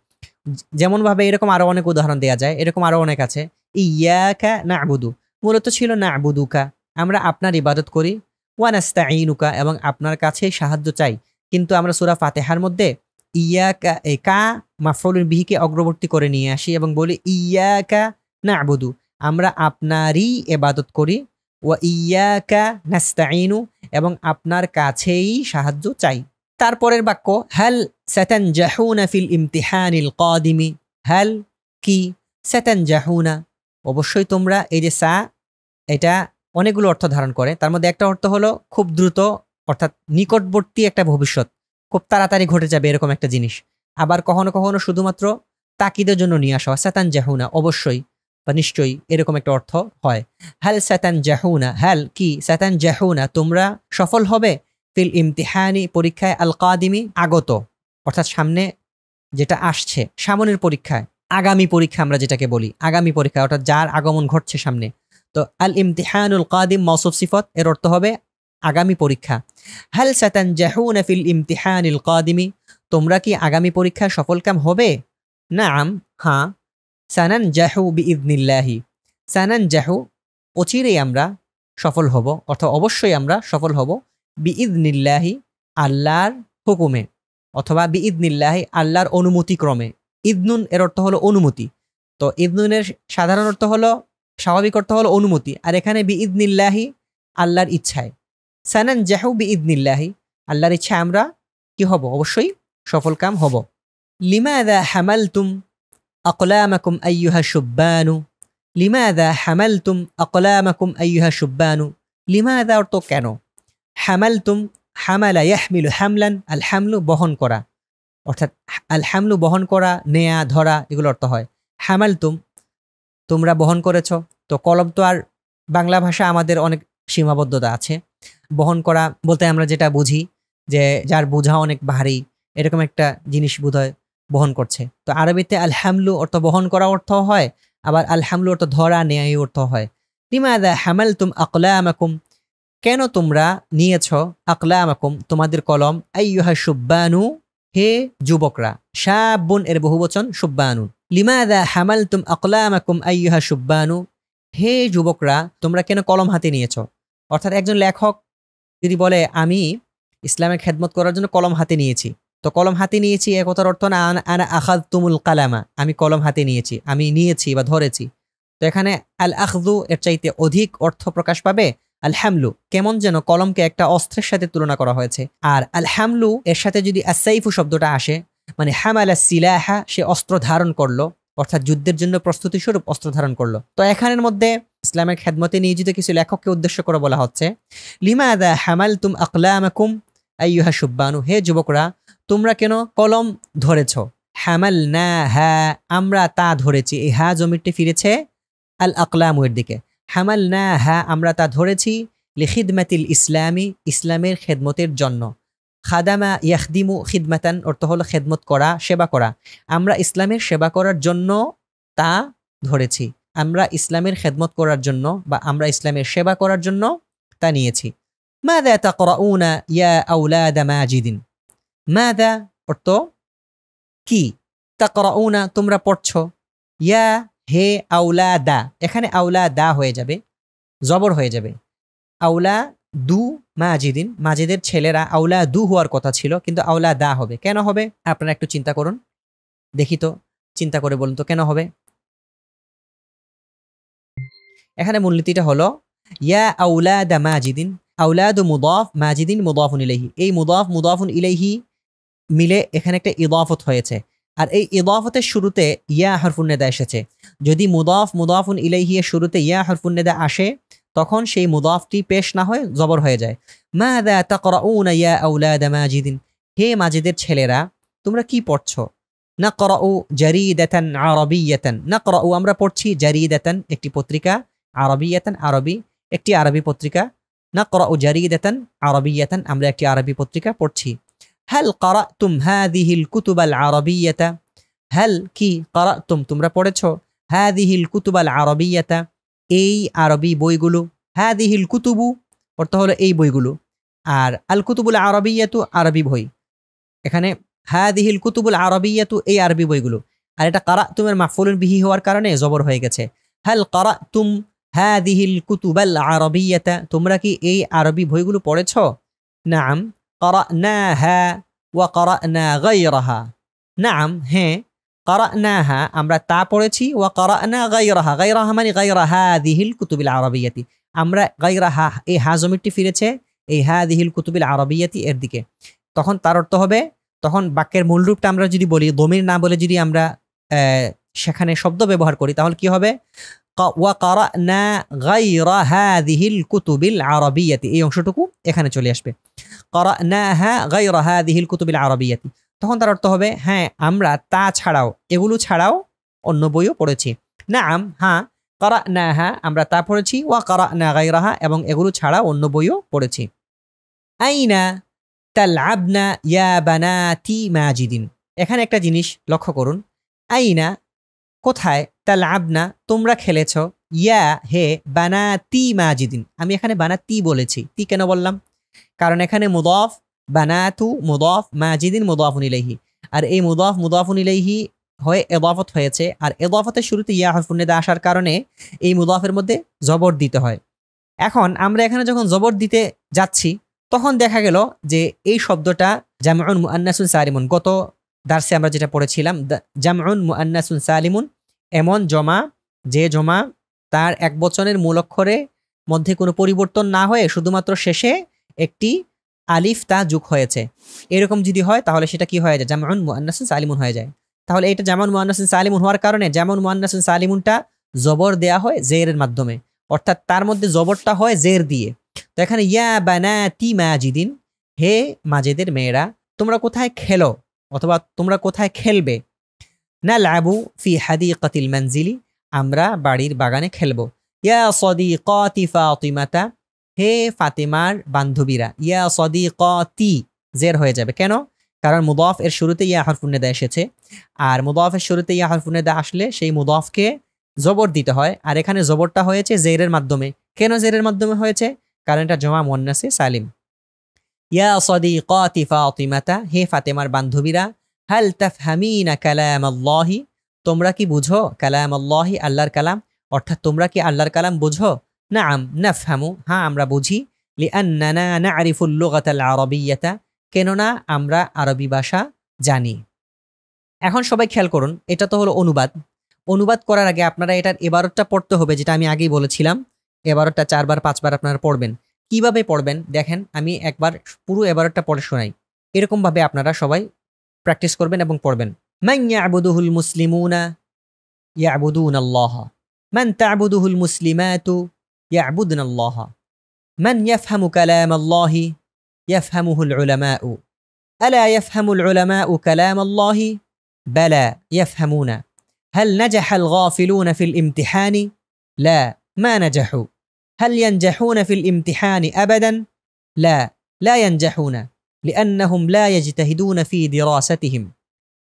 Speaker 1: যেমনভাবে এরকম আরো অনেক উদাহরণ দেওয়া যায়, এরকম আরো অনেক আছে। ইয়াকা না'বুদু মূলত ছিল না'বুদুকা, আমরা আপনার ইবাদত করি, ওয়া নাস্তাঈনুকা এবং আপনার কাছে সাহায্য চাই। কিন্তু আমরা সূরা ফাতিহার মধ্যে ইয়াকা কা মাফউলুন বিহিকে অগ্রবর্তী করে নিয়ে আসি এবং বলি ইয়াকা না'বুদু, আমরা আপনারই ইবাদত করি, ওয়া ইয়াকা নাস্তাঈনু এবং আপনার কাছেই সাহায্য চাই। তারপরের বাক্য হাল সাতানজাহুনা ফিল ইমতিহানিল কাদিমি, হাল কি, সাতানজাহুনা অবশ্যই তোমরা, এই যে সা এটা অনেকগুলো অর্থ ধারণ করে, তার মধ্যে একটা অর্থ হলো খুব দ্রুত, অর্থাৎ নিকটবর্তী একটা ভবিষ্যৎ, খুব তাড়াতাড়ি ঘটে যাবে এরকম একটা জিনিস। আবার কখনো কখনো শুধুমাত্র তাকিদের জন্য নিয়ে আসা হয়, সাতানজাহুনা অবশ্যই বা নিশ্চয়ই, এরকম একটা অর্থ হয়। হাল সাতানজাহুনা, হাল কি, সাতানজাহুনা তোমরা সফল হবে, ফিল ইমতিহানি পরীক্ষায়, আল কাদিমি আগত, অর্থাৎ সামনে যেটা আসছে, সামনের পরীক্ষায়, আগামী পরীক্ষা আমরা যেটাকে বলি, আগামী পরীক্ষা অর্থাৎ যার আগমন ঘটছে সামনে। তো আল ইমতিহানুল কাদিম মাউসুফ সিফত, এর অর্থ হবে আগামী পরীক্ষা। হাল সাতানজাহুনা ফিল ইমতিহানিল কাদিমি তোমরা কি আগামী পরীক্ষায় সফলকাম হবে? নাম হ্যাঁ, সানানজাহু বিইذনিল্লাহি, সানানজাহু অচিরেই আমরা সফল হব, অর্থাৎ অবশ্যই আমরা সফল হব, বিইذনিল্লাহি আল্লাহর হুকুমে, অথবা বিইذনিল্লাহি আল্লাহর অনুমতি ক্রমে। ইদনুন এর অর্থ হলো অনুমতি, তো ইদনুনের সাধারণ অর্থ হলো, স্বাভাবিক অর্থ হলো অনুমতি, আর এখানে বিইذনিল্লাহি আল্লাহর ইচ্ছায়। সানানজাহু বিইذনিল্লাহি আল্লাহর ইচ্ছায় আমরা কি হব, অবশ্যই সফলকাম হব। লিমাযা হামালতুম আকলামাকুম আইয়ুহা শুব্বানু, লিমাযা হামালতুম আকলামাকুম আইয়ুহা শুব্বানু, লিমাযা অর্থ কেন, হামালতুম হামালা ইয়াহমিলু হামলান, আল হামলু বহন করা, অর্থাৎ আল হামলু বহন করা, নেয়া ধরা, এগুলো অর্থ হয়। হামালতুম তোমরা বহন করেছ, তো কলম তো আর বাংলা ভাষা আমাদের অনেক সীমাবদ্ধতা আছে, বহন করা বলতে আমরা যেটা বুঝি যে যার বোঝা অনেক ভারী, এরকম একটা জিনিস বোধহয় বহন করছে। তো আরবিতে আল হামলু অর্থ বহন করা অর্থ হয়, আবার আল হামলু অর্থ ধরা নেয়া এই অর্থ হয়। লিমাযা হামালতুম আকলামাকুম, কেন তোমরা নিয়েছ আকলামাকুম তোমাদের কলম, আইয়ুহা শুব্বানু হে যুবকরা, শাবুন এর বহুবচন শুব্বানুন। লিমাযা হামালতুম আকলামাকুম আইয়ুহা শুব্বানু, হে যুবকরা তোমরা কেন কলম হাতে নিয়েছ। অর্থাৎ একজন লেখক যদি বলে আমি ইসলামের খেদমত করার জন্য কলম হাতে নিয়েছি, তো কলম হাতে নিয়েছি এ কথার অর্থ না আনা আখাযতুমুল কালামা, আমি কলম হাতে নিয়েছি, আমি নিয়েছি বা ধরেছি। তো এখানে আল আখযু এর চাইতে অধিক অর্থ প্রকাশ পাবে আল হামলু, কেমন যেন কলমকে একটা অস্ত্রের সাথে তুলনা করা হয়েছে। আর আল হামলু এর সাথে যদি আসাইফু শব্দটা আসে, মানে হামালা সিলাহা, সে অস্ত্র ধারণ করলো, অর্থাৎ যুদ্ধের জন্য প্রস্তুতি স্বরূপ অস্ত্র ধারণ করলো। তো এখানের মধ্যে ইসলামের খেদমতে নিয়োজিত কিছু লেখককে উদ্দেশ্য করে বলা হচ্ছে লিমাযা হামালতুম আকলামাকুম আইয়ুহা শুব্বানু, হে যুবকরা তোমরা কেন কলম ধরেছ। হামালনাহা, আমরা তা ধরেছি, এই হা জমিরটি ফিরেছে আল আকলামের দিকে। হামালনাহা, আমরা তা ধরেছি, লিখিদমাতিল ইসলামি, ইসলামের খেদমতের জন্য। খাদামা ইয়াখদিমু খিদমাতান, অর্থ হলো খেদমত করা, সেবা করা। আমরা ইসলামের সেবা করার জন্য তা ধরেছি, আমরা ইসলামের খেদমত করার জন্য বা আমরা ইসলামের সেবা করার জন্য তা নিয়েছি। মাযা তাকরাউনা ইয়া আওলাদা মাজিদিন, মাযা অর্থ কি, তাকরাউনা তোমরা পড়ছো, ইয়া হে আওলাদা, এখানে আওলাদা হয়ে যাবে, জবর হয়ে যাবে। আওলা দু মাজিদিন, মাজিদের ছেলেরা, আওলা দু হওয়ার কথা ছিল কিন্তু আওলা দা হবে, কেন হবে আপনারা একটু চিন্তা করুন, দেখি তো চিন্তা করে বলুন তো কেন হবে। এখানে মূলনীতিটা হলো ইয়া আওলাদা মাজিদিন, আওলাদু মুদাফ, মাজিদিন মুদাফুন ইলাইহি, এই মুদাফ মুদাফুন ইলাইহি মিলে এখানে একটা ইদাফত হয়েছে, আর এই ইদাফতের শুরুতে ইয়া হরফুন নিদা এসেছে। যদি মুদাফ মুদাফুন ইলাইহি এর শুরুতে ইয়া হরফুন নিদা আসে তখন সেই মুদাফটি পেশ না হয়ে জবর হয়ে যায়। মাযা তাকরাউনা ইয়া আওলাদা মাজিদিন, হে মাজিদের ছেলেরা তোমরা কি পড়ছো। নাকরাউ জারিদাতান আরাবিয়াতান, নাকরাউ আমরা পড়ছি, জারিদাতান একটি পত্রিকা, আরাবিয়াতান আরবি একটি আরবি পত্রিকা, নাকরাউ জারিদাতান আরাবিয়াতান আমরা একটি আরবি পত্রিকা পড়ছি। হাল ক্বারাতুম হাযিহিল কুতুবাল আরাবিয়াতা, হাল কি ক্বারাতুম তোমরা পড়েছো, হাযিহিল কুতুবাল আরাবিয়াতা এই আরবি বইগুলো, হাযিহিল কুতুবু অর্থ হলো এই বইগুলো, আর আল কুতুবুল আরাবিয়াতু আরবি বই, এখানে হাযিহিল কুতুবুল আরাবিয়াতু এই আরবি বইগুলো, আর এটা ক্বারাতুমের মাফউলুন বিহি হওয়ার কারণে জবর হয়ে গেছে। হাল ক্বারাতুম হাযিহিল কুতুবাল আরাবিয়াতা, তোমরা কি এই আরবি বইগুলো পড়েছো। নাম ক্বারানাহা ওয়া ক্বারানা গায়রাহা, নাম হ্যাঁ, ক্বারানাহা আমরা তা পড়েছি, ওয়া ক্বারানা গায়রাহা, গায়রাহা মানে গায়রা হাযিহিল কুতুবিল আরাবিয়াতি, আমরা গায়রাহা এই হা জমিরটি ফিরেছে এই হাযিহিল কুতুবিল আরাবিয়াতি এর দিকে, তখন তার অর্থ হবে, তখন বাক্যের মূল রূপটা আমরা যদি বলি দমির না বলে যদি আমরা সেখানে শব্দ ব্যবহার করি তাহলে কি হবে, ওয়া ক্বারানা গায়রা হাযিহিল কুতুবিল আরাবিয়াতি, এই অংশটুকু এখানে চলে আসবে। ক্বারানাহা গায়রা হাযিহিল কুতুবিল আরাবিয়াতি, তখন তার অর্থ হবে হ্যাঁ আমরা তা ছাড়াও এগুলো ছাড়াও অন্য বইও পড়েছি। নাম হ্যাঁ, ক্বারানাহা আমরা তা পড়েছি, ওয়া ক্বারানা গায়রাহা এবং এগুলো ছাড়াও অন্য বইও পড়েছি। আইনা তালআবনা ইয়া বানাতি মাজিদিন, এখানে একটা জিনিস লক্ষ্য করুন, আইনা কোথায়, তালআবনা তোমরা খেলেছ, ইয়া হে বানাতি মাজিদিন, আমি এখানে বানাতি বলেছি, তি কেন বললাম, কারণ এখানে মুদাফ বানাতু মুদাফ মাজিদিন মুদাফুন ইলাইহি, আর এই মুদাফ মুদাফুন ইলাইহি হয়ে ইদাফত হয়েছে, আর ইদাফতের শুরুতে ইয়া হরফুন নিদা আসার কারণে এই মুদাফের মধ্যে জবর দিতে হয়। এখন আমরা এখানে যখন জবর দিতে যাচ্ছি তখন দেখা গেল যে এই শব্দটা জামউন মুআন্নাসুন সালিমুন, গত দার্সে আমরা যেটা পড়েছিলাম জামউন মুআন্নাসুন সালিমুন, এমন জমা যে জমা তার এক বচনের মূল অক্ষরের মধ্যে কোনো পরিবর্তন না হয়ে শুধুমাত্র শেষে একটি আলিফ তা যোগ হয়েছে, এরকম যদি হয় তাহলে সেটা কি হয়ে যায়, জামউন মুআন্নাসুন সালিমুন হয়ে যায়। তাহলে এটা জামউন মুআন্নাসুন সালিমুন হওয়ার কারণে জামউন মুআন্নাসুন সালিমুনটা জবর দেয়া হয় জেরের মাধ্যমে, অর্থাৎ তার মধ্যে জবরটা হয় জের দিয়ে। তো এখানে ইয়া বানাতি মাজিদিন, হে মাজিদের মেয়েরা তোমরা কোথায় খেলো অথবা তোমরা কোথায় খেলবে। নালআবু ফি হাদিকাতিল মানজিলি, আমরা বাড়ির বাগানে খেলবো। ইয়া সাদিকাতি ফাতিমাতা, হে ফাতেমার বান্ধবীরা, ইয়া সদিকাতি জের হয়ে যাবে কেন? কারণ মুদাফ এর শুরুতে ইয়া হরফুন নিদা এসেছে, আর মুদাফের শুরুতে ইয়া হরফুন নিদা আসলে সেই মুদাফকে জবর দিতে হয়, আর এখানে জবরটা হয়েছে জেরের মাধ্যমে। কেন জেরের মাধ্যমে হয়েছে? কারণ এটা জমা মুয়ান্নাসে সালিম। ইয়া সদিকাতি ফাতিমাতা, হে ফাতেমার বান্ধবীরা, হাল তাফহামিনা কালাম আল্লাহি, তোমরা কি বুঝো কালাম আল্লাহি, আল্লাহর কালাম, অর্থাৎ তোমরা কি আল্লাহর কালাম বুঝো? নাআম নাফহামু, হ্যাঁ আমরা বুঝি। লিআন্নানা না'রিফুল লুগাতাল আরাবিয়্যাতা, কেননা আমরা আরবি ভাষা জানি। এখন সবাই খেয়াল করুন, এটা তো হলো অনুবাদ। অনুবাদ করার আগে আপনারা এটার এবারতটা পড়তে হবে, যেটা আমি আগেই বলেছিলাম। এবারতটা 4 বার 5 বার আপনারা পড়বেন। কিভাবে পড়বেন দেখেন, আমি একবার পুরো এবারতটা পড়ে শোনাই। এরকম ভাবে আপনারা সবাই প্র্যাকটিস করবেন এবং পড়বেন। মান ইয়াবুদুহুল মুসলিমুনা ইয়াবুদুনাল্লাহ, মান তা'বুদুহুল মুসলিমাতু ইয়াবুদুনাল্লাহ, মান ইয়াফহামু কালামাল্লাহি ইয়াফহামুহুল উলামাউ, আলা ইয়াফহামুল উলামাউ কালামাল্লাহি বালা ইয়াফহামুনা, هل نجح الغافلون في الامتحان؟ لا، ما نجحوا. هل ينجحون في الامتحان أبدا؟ لا، لا ينجحون، لأنهم لا يجتهدون في دراستهم.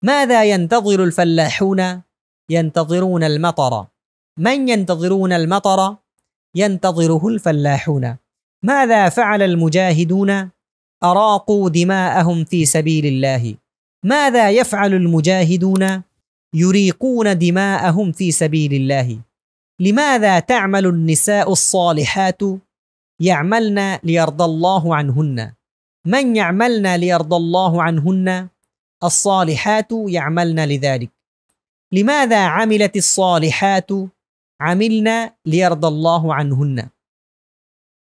Speaker 1: ماذا ينتظر الفلاحون؟ ينتظرون المطر. من ينتظرون المطر؟ ينتظره الفلاحون. ماذا فعل المجاهدون؟ أراقوا دماءهم في سبيل الله. ماذا يفعل المجاهدون؟ يريقون دماءهم في سبيل الله. لماذا تعمل النساء الصالحات؟ يعملن ليرضى الله عنهن. من يعملن ليرضى الله عنهن؟ الصالحات يعملن لذلك. لماذا عملت الصالحات؟ عملن ليرضى الله عنهن.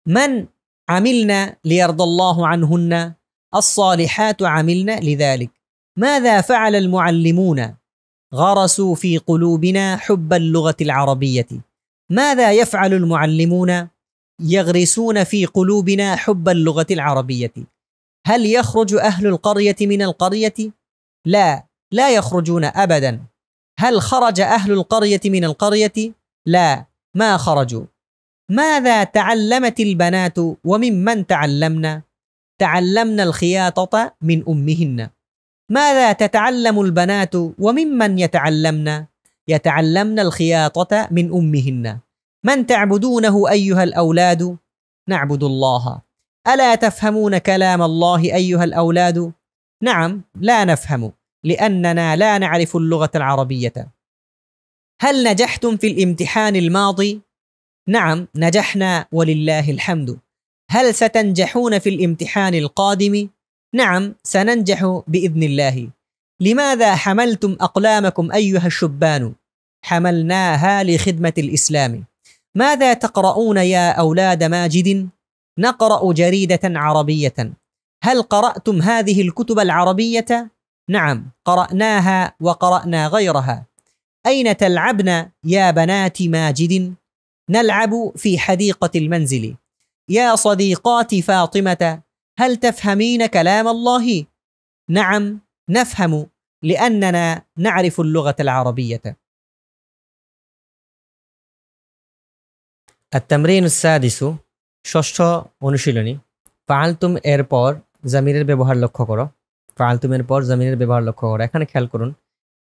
Speaker 1: من عملن ليرضى الله عنهن؟ الصالحات عملن لذلك. ماذا فعل المعلمون؟ غرسوا في قلوبنا حب اللغة العربية. ماذا يفعل المعلمون؟ يغرسون في قلوبنا حب اللغة العربية. هل يخرج أهل القرية من القرية؟ لا، لا يخرجون أبدا. هل خرج أهل القرية من القرية؟ لا، ما خرجوا. ماذا تعلمت البنات وممن تعلمنا؟ تعلمنا الخياطة من أمهن. ماذا تتعلم البنات وممن يتعلمن؟ يتعلمن الخياطة من أمهن. من تعبدونه أيها الأولاد؟ نعبد الله. ألا تفهمون كلام الله أيها الأولاد؟ نعم، لا نفهم، لأننا لا نعرف اللغة العربية. هل نجحتم في الامتحان الماضي؟ نعم، نجحنا ولله الحمد. هل ستنجحون في الامتحان القادم؟ نعم، سننجح بإذن الله. لماذا حملتم أقلامكم أيها الشبان؟ حملناها لخدمة الإسلام. ماذا تقرؤون يا أولاد ماجد؟ نقرأ جريدة عربية. هل قرأتم هذه الكتب العربية؟ نعم، قرأناها وقرأنا غيرها. أين تلعبن يا بنات ماجد؟ نلعب في حديقة المنزل. يا صديقات فاطمة، هل تفهمين كلام الله؟ نعم، نفهم، لأننا نعرف اللغة العربية. التمرين السادس، ষষ্ঠ অনুশীলনী। ফাআলতুম এর পর জামিরের ব্যবহার লক্ষ্য করো। ফাআলতুম এর পর জামিরের ব্যবহার লক্ষ্য করো। এখানে খেয়াল করুন,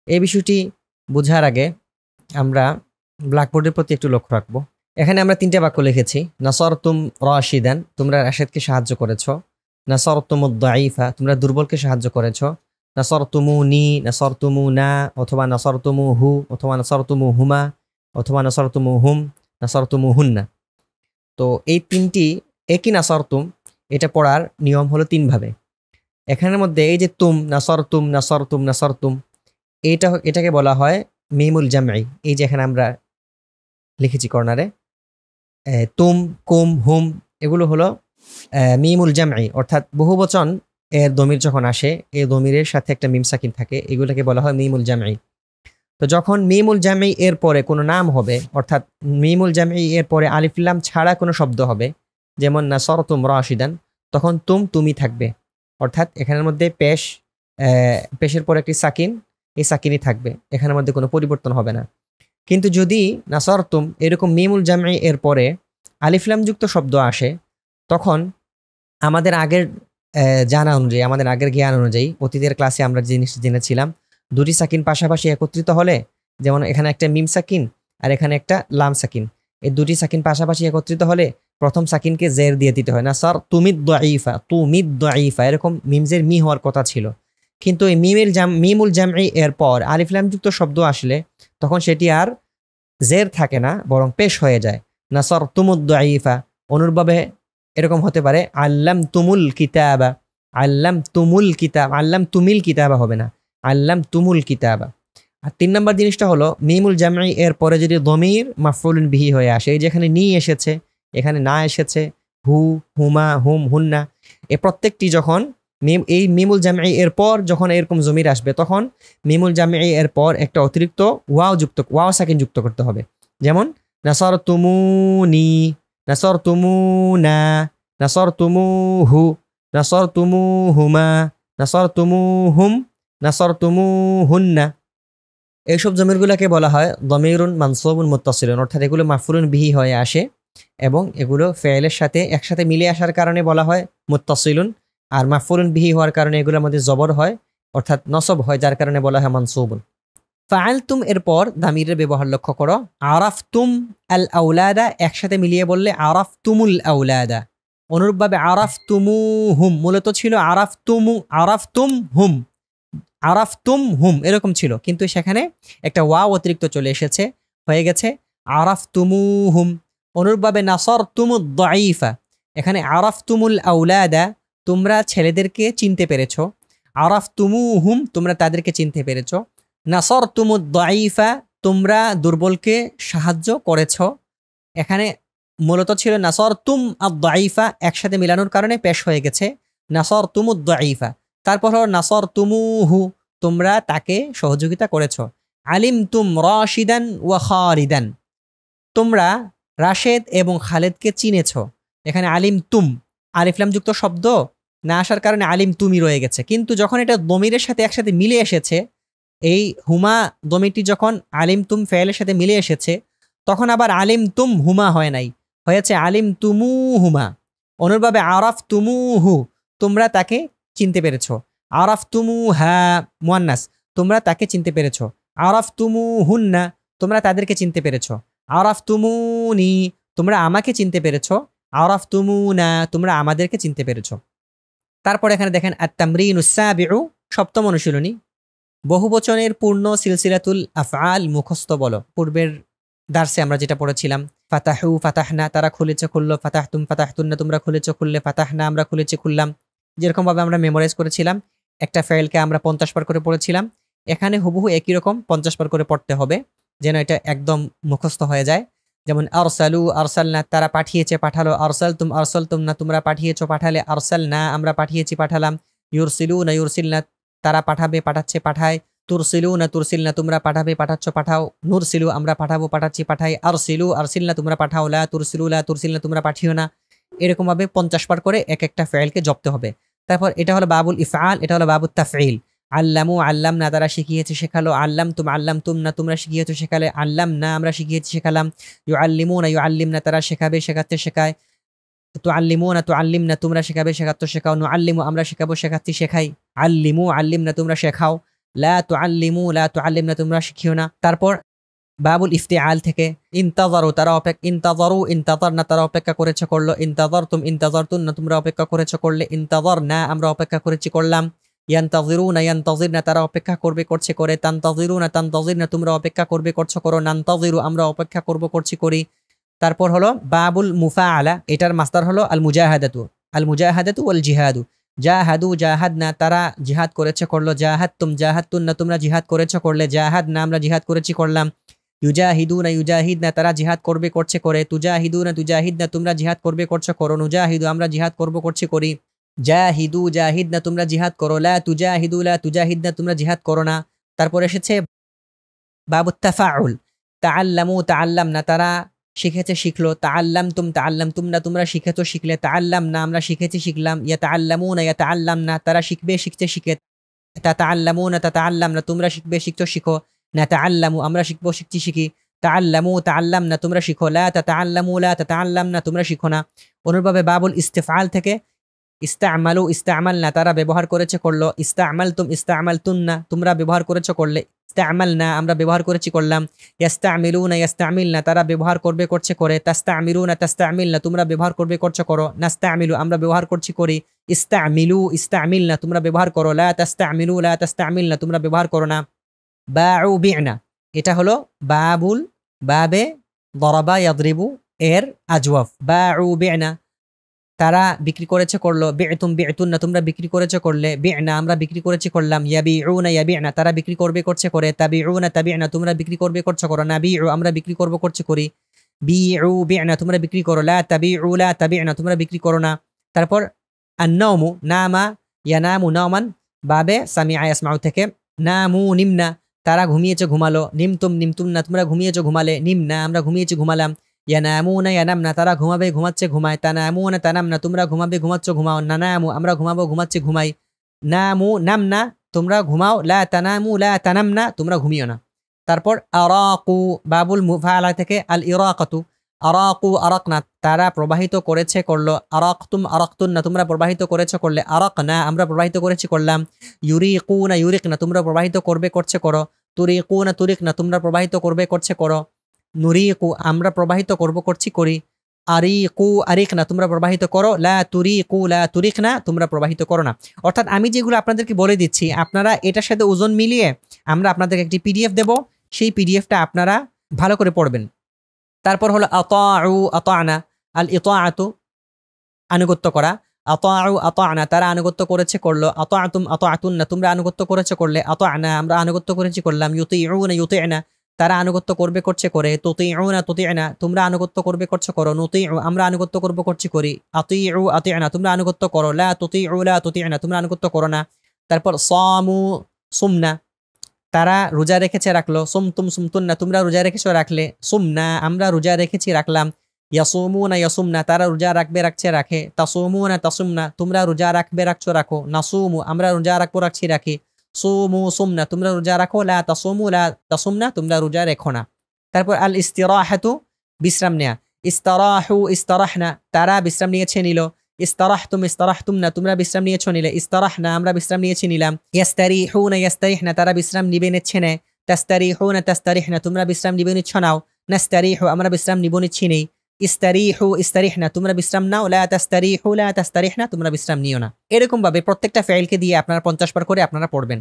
Speaker 1: এই বিষয়টি বোঝার আগে আমরা ব্ল্যাকবোর্ডের প্রতি একটু লক্ষ্য রাখবো। এখানে আমরা 3টা বাক্য লিখেছি। নাসারতুম রাশিদান, তোমরা রাশেদকে সাহায্য করেছো। নাসারতুমুদ দাঈফা, তোমরা দুর্বলকে সাহায্য করেছো। নাসারতুমুনি, নাসারতুমুনা, অথবা নাসারতুমুহু, অথবা নাসারতুমুহুমা, অথবা নাসারতুমুহুম, নাসারতুমুহুন্না। তো এই 3টি একই নাসারতুম, এটা পড়ার নিয়ম হলো 3 ভাবে। এখানের মধ্যে এই যে তুম, নাসারতুম, নাসারতুম, নাসারতুম, এটাকে বলা হয় মিমুল জামঈ। এই যে এখানে আমরা লিখেছি কর্নারে, তুম, কুম, হুম, এগুলো হলো মিমুল জামঈ, অর্থাৎ বহুবচন এর দমির যখন আসে, এই দমিরের সাথে একটা মিম সাকিন থাকে, এগুলোকে বলা হয় মিমুল জামঈ। তো যখন মিমুল জামঈ এর পরে কোনো নাম হবে, অর্থাৎ মিমুল জামঈ এর পরে আলিফ লাম ছাড়া কোনো শব্দ হবে, যেমন নাসারতুম রাশিদান, তখন তুম, তুমি থাকবে। অর্থাৎ এখানের মধ্যে পেশের পরে একটি সাকিন, এই সাকিনই থাকবে, এখানের মধ্যে কোনো পরিবর্তন হবে না। কিন্তু যদি নাসারতুম এরকম মিমুল জামঈ এর পরে আলিফ লাম যুক্ত শব্দ আসে, তখন আমাদের আগের জানা অনুযায়ী, আমাদের আগের জ্ঞান অনুযায়ী অতীতের ক্লাসে আমরা যে জিনিসটা জেনেছিলাম, দুটি সাকিন পাশাপাশি একত্রিত হলে, যেমন এখানে একটা মিম সাকিন আর এখানে একটা লাম সাকিন, এই দুটি সাকিন পাশাপাশি একত্রিত হলে প্রথম সাকিনকে জের দিয়ে দিতে হয় না স্যার, তুমিদ দাঈফা, তুমিদ দাঈফা, এরকম মিমজের মি হওয়ার কথা ছিল। কিন্তু এই মিমুল জামঈ এর পর আলিফ লাম যুক্ত শব্দ আসলে তখন সেটি আর জের থাকে না, বরং পেশ হয়ে যায়। নাসর তুমুদ দাঈফা, অনুরূপভাবে এরকম হতে পারে আল্লাম তুমুল কিতাবা, আল্লাম তুমুল কিতাব, আল্লাম তুমিল কিতাবা হবে না, আল্লাম তুমুল কিতাবা। আর 3 নম্বর জিনিসটা হলো মিমুল জামঈ এর পরে যদি দমির মাফউলুন বিহি হয়ে আসে, এই যেখানে নি এসেছে, এখানে না এসেছে, হু, হুমা, হুম, হুন্না, এই প্রত্যেকটি যখন এই মিমুল জামঈ এর পর যখন এরকম জমির আসবে, তখন মিমুল জামঈ এর পর একটা অতিরিক্ত ওয়াও সাকিন যুক্ত করতে হবে। যেমন নাসারতুমুনি, নাসারতুমুনা, নাসারতুমুহু, নাসারতুমুহুমা, নাসারতুমুহুম, নাসারতুমুহুন্না। এইসব জমিরগুলোকে বলা হয় দমিরুন মানসুবুন মুত্তাসিলুন, অর্থাৎ এগুলো মাফউলুন বিহি হয়ে আসে এবং এগুলো ফেলের সাথে একসাথে মিলে আসার কারণে বলা হয় মুত্তাসিলুন, আর মাফউলুন বিহি হওয়ার কারণে এগুলোর মধ্যে জবর হয়, অর্থাৎ নসব হয়, যার কারণে বলা হয় মানসুবুন। ফাআলতুম এরপর দামিরের ব্যবহার লক্ষ্য করো। আরাফতুম আল আউলাদা একসাথে মিলিয়ে বললে আরাফতুমুল আউলাদা। অনুরূপভাবে আরাফতুমুহুম মূলত ছিল আরাফতুম হুম, আরাফতুম হুম এরকম ছিল, কিন্তু সেখানে একটা ওয়াও অতিরিক্ত চলে এসেছে, হয়ে গেছে আরাফতুমুহুম। অনুরূপভাবে নাসারতুমুদ দাঈফা, এখানে আরাফতুমুল আউলাদা তোমরা ছেলেদেরকে চিনতে পেরেছো, আরাফতুমুহুম তোমরা তাদেরকে চিনতে পেরেছো, নাসারতুমুদ দাঈফা তোমরা দুর্বলকে সাহায্য করেছো। এখানে মূলত ছিল নাসারতুম আদ দাঈফা, একসাথে মিলানোর কারণে পেশ হয়ে গেছে নাসারতুমুদ দাঈফা। তারপর হলো নাসারতুমুহু তোমরা তাকে সহযোগিতা করেছো। আলিমতুম রাশিদান ওয়া খালিদান তোমরা রাশেদ এবং খালেদকে চিনেছো। এখানে আলিমতুম আলিফ লাম যুক্ত শব্দ না আসার কারণে আলিম তুমি রয়ে গেছে, কিন্তু যখন এটা দমিরের সাথে একসাথে মিলে এসেছে, এই হুমা দমিরটি যখন আলিম তুম ফেলের সাথে মিলে এসেছে, তখন আবার আলিম তুম হুমা হয় নাই, হয়েছে আলিম তুমু হুমা। অনুরূপভাবে আরাফ তুমু হু তোমরা তাকে চিনতে পেরেছো, আরাফ তুমু হা মুয়ান্নাস তোমরা তাকে চিনতে পেরেছো, আরাফ তুমু হুন্না তোমরা তাদেরকে চিনতে পেরেছো, আরাফ তুমুনি তোমরা আমাকে চিনতে পেরেছো, আরাফ তুমুনা তোমরা আমাদেরকে চিনতে পেরেছো। তারপর এখানে দেখেন আত-তামরিনুস সাবিউ সপ্তম অনুশীলনী, বহুবচনের পূর্ণ সিলসিলাতুল আফআল মুখস্থ বলো। পূর্বের দার্সে আমরা যেটা পড়েছিলাম, ফাতাহু ফাতাহনা তারা খুলেছে খুললো, ফাতাহতুম ফাতাহতুন্না তোমরা খুলেছে খুললে, ফাতাহনা আমরা খুলেছে খুললাম, যেরকম ভাবে আমরা মেমোরাইজ করেছিলাম, একটা ফাইলকে আমরা 50 বার করে পড়েছিলাম, এখানে হুবহু একই রকম 50 বার করে পড়তে হবে যেন এটা একদম মুখস্থ হয়ে যায়। যেমন আরসালু আরসালনা তারা পাঠিয়েছে পাঠালো, আরসালতুম না তোমরা পাঠিয়েছো পাঠালে, আরসালনা আমরা পাঠিয়েছি পাঠালাম, ইউরসিলুনা ইউরসিলনা তারা পাঠাবে পাঠাচ্ছে পাঠায়, তুরসিলুনা তুরসিলনা তোমরা পাঠাবে পাঠাচ্ছ পাঠাও, নুরসিলু আমরা পাঠাবো পাঠাচ্ছি পাঠাই, আরসিলু আরসিলনা তোমরা পাঠাও, লা তুরসিলু লা তুরসিলনা তোমরা পাঠিও না। এরকম ভাবে 50 বার করে এক একটা ফাইলকে জপতে হবে। তারপর এটা হলো বাবুল ইফআল, এটা হলো বাবুত তাফঈল। আল্লামু আল্লামনা তারা শিখিয়েছে শেখালো, আল্লামতুম না তোমরা শিখিয়েছো শেখালে, আল্লামনা আমরা শিখিয়েছি শেখালাম, ইউআল্লিমুনা ইউআল্লিমনা তারা শেখাবে শেখাতে শেখায়, তুআল্লিমুনা তুআল্লিমনা তোমরা শেখাবে শেখাতে শেখাও, নুআল্লিমু আমরা শেখাবো শেখাচ্ছি শেখাই, আল্লিমু আল্লিমনা তোমরা শেখাও, লা তুআল্লিমু লা তুআল্লিমনা তোমরা শিখিও না। তারপর বাবুল ইফতিআল থেকে ইনতাযারু তারা ইনতাযারু ইনতাযারনা তারা অপেক্ষা করেছে করলো, ইনতাযারতুম ইনতাযারতুন্না তোমরা অপেক্ষা করেছো করলে, ইনতাযারনা আমরা অপেক্ষা করেছি করলাম, ইয়ানতাযিরুনা ইয়ানতাযিরনা তারা অপেক্ষা করবে করছে করে, তানতাযিরুনা তানতাযিরনা তোমরা অপেক্ষা করবে করছো করো, নানতাযিরু আমরা অপেক্ষা করব করছি করি। তারপর হলো বাবুল মুফাআলা, এটার মাসদার হলো আল মুজাহাদাতু ওয়াল জিহাদু। জাহাদু জাহাদনা তারা জিহাদ করেছে করলো, জাহাদতুম জাহাদতুন্না তোমরা জিহাদ করেছো করলে, জাহাদনা আমরা জিহাদ করেছি করলাম, ইউজাহিদুনা ইউজাহিদনা তারা জিহাদ করবে করছে করে, তুজাহিদুনা তুজাহিদনা তোমরা জিহাদ করবে করছো করো, নুজাহিদু আমরা জিহাদ করব করছি করি, জাহিদু জাহিদনা তোমরা জিহাদ করো, লা তুজাহিদু লা তুজাহিদনা তোমরা জিহাদ করো না। তারপর এসেছে বাবুত তাফাউল, তাআল্লামু তাআল্লামনা তারা শিখেছে শিখলো, তাআল্লামতুম না তোমরা শিখেছো শিখলে, তাআল্লামনা আমরা শিখেছি শিখলাম, ইয়াতাআল্লামুনা ইয়াতাআল্লামনা তারা শিখবে শিখছে শিখে, তাতাআল্লামুনা তাতাআল্লামনা তোমরা শিখবে শিখছো শিখো, নাতাআল্লামু আমরা শিখবো শিখছি শিখি, তাআল্লামু তাআল্লামনা তোমরা শিখো, লা তাতাআল্লামু লা তাতাআল্লামনা তোমরা শিখো না। অনুরূপভাবে বাবুল ইস্তিফআল থেকে ইস্তা'মালু ইস্তা'মালনা তারা ব্যবহার করেছে করলো, ইস্তা'মালতুম ইস্তা'মালতুন্না তোমরা ব্যবহার করেছো করলে, ইস্তা'মালনা আমরা ব্যবহার করেছি করলাম, ইয়াস্তা'মিলুনা ইয়াস্তা'মিলনা তারা ব্যবহার করবে করছে করে, তাস্তা'মিলুনা তাস্তা'মিলনা তোমরা ব্যবহার করবে করছো করো, নাস্তা'মিলু আমরা ব্যবহার করছি করি, ইস্তা'মিলু ইস্তা'মিলনা তোমরা ব্যবহার করো, লা তাস্তা'মিলু লা তাস্তা'মিলনা তোমরা ব্যবহার করো না। বাউ বি'না এটা হলো বাবুল বাবে দরাবা ইয়াদরিবু এর আজওয়াফ। বাউ বি'না তারা বিক্রি করেছে করলো, বি'তুম বি'তুন্না তোমরা বিক্রি করেছে করলে, বি'না আমরা বিক্রি করেছি করলাম, ইয়াবিউনা ইয়াবি'না তারা বিক্রি করবে করছে করে, তাবিউনা তাবি'না তোমরা বিক্রি করবে করছো করো, নাবিউ আমরা বিক্রি করব করছে করি, বিউ বি'না তোমরা বিক্রি করো, লা তাবিউ লা তাবি'না তোমরা বিক্রি করো না। তারপর আন-নাওমু নামা ইয়ানামু নাওমান বাবে সামিআ ইয়াসমাউ থেকে, নামু নিমনা তারা ঘুমিয়েছে ঘুমালো, নিমতুম নিমতুমনা তোমরা ঘুমিয়েছো ঘুমালে, নিমনা আমরা ঘুমিয়েছি ঘুমালাম, ইয়ানামুনা ইয়ানামনা তারা ঘুমাবে ঘুমাচ্ছে ঘুমায়, তানামুনা তানামনা তোমরা ঘুমাবে ঘুমাচ্ছ ঘুমাও, নানামু আমরা ঘুমাবো ঘুমাচ্ছে ঘুমাই, নামু নামনা তোমরা ঘুমাও, লা তানামু লা তানামনা তোমরা ঘুমিও না। তারপর আরাকু বাবুল মুফাআলা থেকে আল ইরাকাতু, আরাকু আরাকনা তারা প্রবাহিত করেছে করলো, আরাকতুম আরাকতুন্না তোমরা প্রবাহিত করেছে করলে, আরাকনা আমরা প্রবাহিত করেছি করলাম, ইউরিকুনা ইউরিকনা তোমরা প্রবাহিত করবে করছে করো, তুরিকুনা তুরিকনা তোমরা প্রবাহিত করবে করছে করো, নুরিকু আমরা প্রবাহিত করব করছি করি, আরিকু আরিকনা তোমরা প্রবাহিত করো, লা তুরিকু লা তুরিকনা তোমরা প্রবাহিত করো না। অর্থাৎ আমি যেগুলো আপনাদেরকে বলে দিচ্ছি আপনারা এটার সাথে ওজন মিলিয়ে আমরা আপনাদেরকে একটি পিডিএফ দেব, সেই পিডিএফটা আপনারা ভালো করে পড়বেন। তারপর হলো আতাউ আতানা, আল ইতাআতু আনুগত্য করা, আতাউ আতানা তারা আনুগত্য করেছে করলো, আতাআতুম আতাআতুন্না তোমরা আনুগত্য করেছে করলে, আতানা আমরা আনুগত্য করেছি করলাম, ইউতিউনা ইউতিউনা তারা আনুগত্য করবে করছে করে, তুতিউনা তুতিউনা তোমরা আনুগত্য করবে করছে করো, নুতিউ আমরা আনুগত্য করব করছি করি, আতিউ আতিউনা তোমরা আনুগত্য করো, লা তুতিউ লা তুতিউনা তোমরা আনুগত্য করো না। তারপর সামু সুমনা তারা রোজা রেখেছে রাখলো, সুমতুম সুমতুন্না তোমরা রোজা রেখেছো রাখলে, সুমনা আমরা রোজা রেখেছি রাখলাম, ইয়াসুমুনা ইয়াসুমনা তারা রোজা রাখবে রাখছে রাখে, তাসুমুনা তাসুমনা তোমরা রোজা রাখবে রাখছো রাখো, নাসুমু আমরা রোজা রাখবো রাখছি রাখি, সুমু সুমনা তোমরা রোজা রাখো, লা তাসুমু লা তাসুমনা তোমরা রোজা রেখো না। তারপর আল ইস্তিরাহাতু বিশ্রাম নেয়া, ইস্তারাহু ইস্তারাহনা তারা বিশ্রাম নিয়েছে নিল, ইস্তারাহতুম ইস্তারাহতুমনা তোমরা বিশ্রাম নিয়েছো নিলে, ইস্তারাহনা আমরা বিশ্রাম নিয়েছি নিলাম, ইয়াস্তারিহুনা ইয়াস্তারিহনা তারা বিশ্রাম নিবে নিচ্ছে নেয়, তাস্তারিহুনা তাস্তারিহনা তোমরা বিশ্রাম নিবে নিচ্ছ নাও, নাস্তারিহু আমরা বিশ্রাম নিব নিচ্ছি নেই, ইস্তারিহু ইস্তারিহনা তোমরা বিশ্রাম নাও, লা তাস্তারিহু লা তাস্তারিহনা তোমরা বিশ্রাম নিও না। এরকম ভাবে প্রত্যেকটা ফাইলকে দিয়ে আপনারা 50 বার করে আপনারা পড়বেন।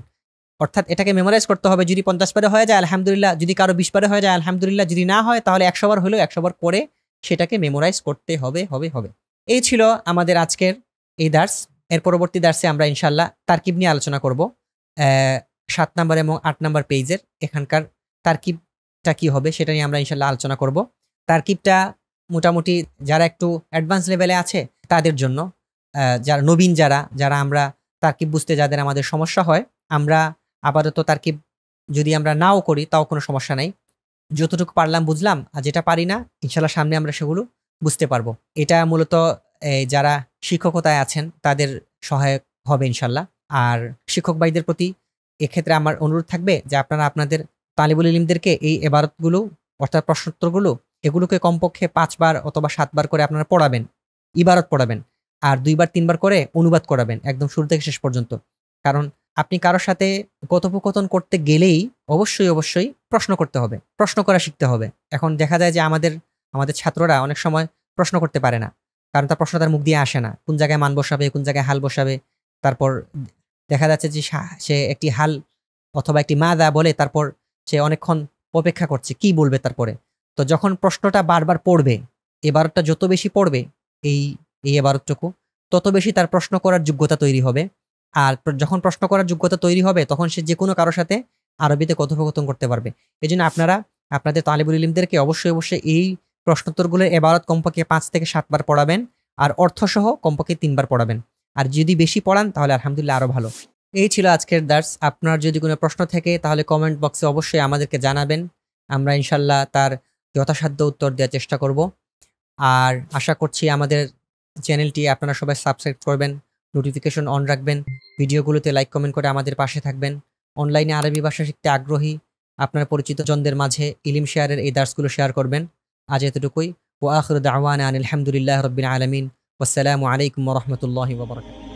Speaker 1: অর্থাৎ এটাকে মেমোরাইজ করতে হবে, যদি 50 বারে হয়ে যায় আলহামদুলিল্লাহ, যদি কারো 20 বারে হয়ে যায় আলহামদুলিল্লাহ, যদি না হয় তাহলে 100 বার হলেও 100 বার করে সেটাকে মেমোরাইজ করতে হবে হবে হবে। এই ছিল আমাদের আজকের এই দার্স। এর পরবর্তী দার্সে আমরা ইনশাল্লাহ তারকিব নিয়ে আলোচনা করব, 7 নম্বর এবং 8 নম্বর পেজের এখানকার তারকিবটা কি হবে সেটা নিয়ে আমরা ইনশাল্লাহ আলোচনা করব। তারকিবটা মোটামুটি যারা একটু অ্যাডভান্স লেভেলে আছে তাদের জন্য, যারা নবীন যারা আমরা তারকিব বুঝতে যাদের আমাদের সমস্যা হয়, আমরা আপাতত তারকিব যদি আমরা নাও করি তাও কোনো সমস্যা নাই, যতটুকু পারলাম বুঝলাম, আর যেটা পারি না ইনশাল্লাহ সামনে আমরা সেগুলো বুঝতে পারবো। এটা মূলত যারা শিক্ষকতায় আছেন তাদের সহায়ক হবে ইনশাল্লাহ। আর শিক্ষক ভাইদের প্রতি এক্ষেত্রে আমার অনুরোধ থাকবে যে আপনারা আপনাদের তালিবুল ইলমদেরকে এই ইবারতগুলো অর্থাৎ প্রশ্নোত্তরগুলো এগুলোকে কমপক্ষে 5 বার অথবা 7 বার করে আপনারা পড়াবেন, ইবারত পড়াবেন, আর 2 বার 3 বার করে অনুবাদ করাবেন একদম শুরু থেকে শেষ পর্যন্ত। কারণ আপনি কারোর সাথে কথোপকথন করতে গেলেই অবশ্যই প্রশ্ন করতে হবে, প্রশ্ন করা শিখতে হবে। এখন দেখা যায় যে আমাদের ছাত্ররা অনেক সময় প্রশ্ন করতে পারে না, কারণ তার প্রশ্ন তার মুখ দিয়ে আসে না, কোন জায়গায় মান বসাবে, কোন জায়গায় হাল বসাবে। তারপর দেখা যাচ্ছে যে সে একটি হাল অথবা একটি মাদা বলে, তারপর সে অনেকক্ষণ অপেক্ষা করছে কি বলবে তারপরে। তো যখন প্রশ্নটা বারবার পড়বে, এবারটা যত বেশি পড়বে এই এবারটুকু, তত বেশি তার প্রশ্ন করার যোগ্যতা তৈরি হবে। আর যখন প্রশ্ন করার যোগ্যতা তৈরি হবে তখন সে যে কোনো কারোর সাথে আরবিতে কথোপকথন করতে পারবে। এই জন্য আপনারা আপনাদের তালিবুল ইলমদেরকে অবশ্যই এই প্রশ্নোত্তরগুলোর এবারত কমপক্ষে 5 থেকে 7 বার পড়াবেন, আর অর্থসহ কমপক্ষে 3 বার পড়াবেন। আর যদি বেশি পড়ান তাহলে আলহামদুলিল্লাহ আরও ভালো। এই ছিল আজকের দার্স। আপনার যদি কোনো প্রশ্ন থাকে তাহলে কমেন্ট বক্সে অবশ্যই আমাদেরকে জানাবেন, আমরা ইনশাল্লাহ তার যথাসাধ্য উত্তর দেওয়ার চেষ্টা করব। আর আশা করছি আমাদের চ্যানেলটি আপনারা সবাই সাবস্ক্রাইব করবেন, নোটিফিকেশন অন রাখবেন, ভিডিওগুলোতে লাইক কমেন্ট করে আমাদের পাশে থাকবেন। অনলাইনে আরবি ভাষা শিখতে আগ্রহী আপনার পরিচিত জনদের মাঝে ইলম শেয়ারের এই দার্সগুলো শেয়ার করবেন। আজ এতটুকুই। ওয়া আখিরু দাওয়ানা আনিল হামদুলিল্লাহি রাব্বিল আলামিন। ওয়াসসালামু আলাইকুম ওয়া রাহমাতুল্লাহি ওয়া বারাকাতুহু।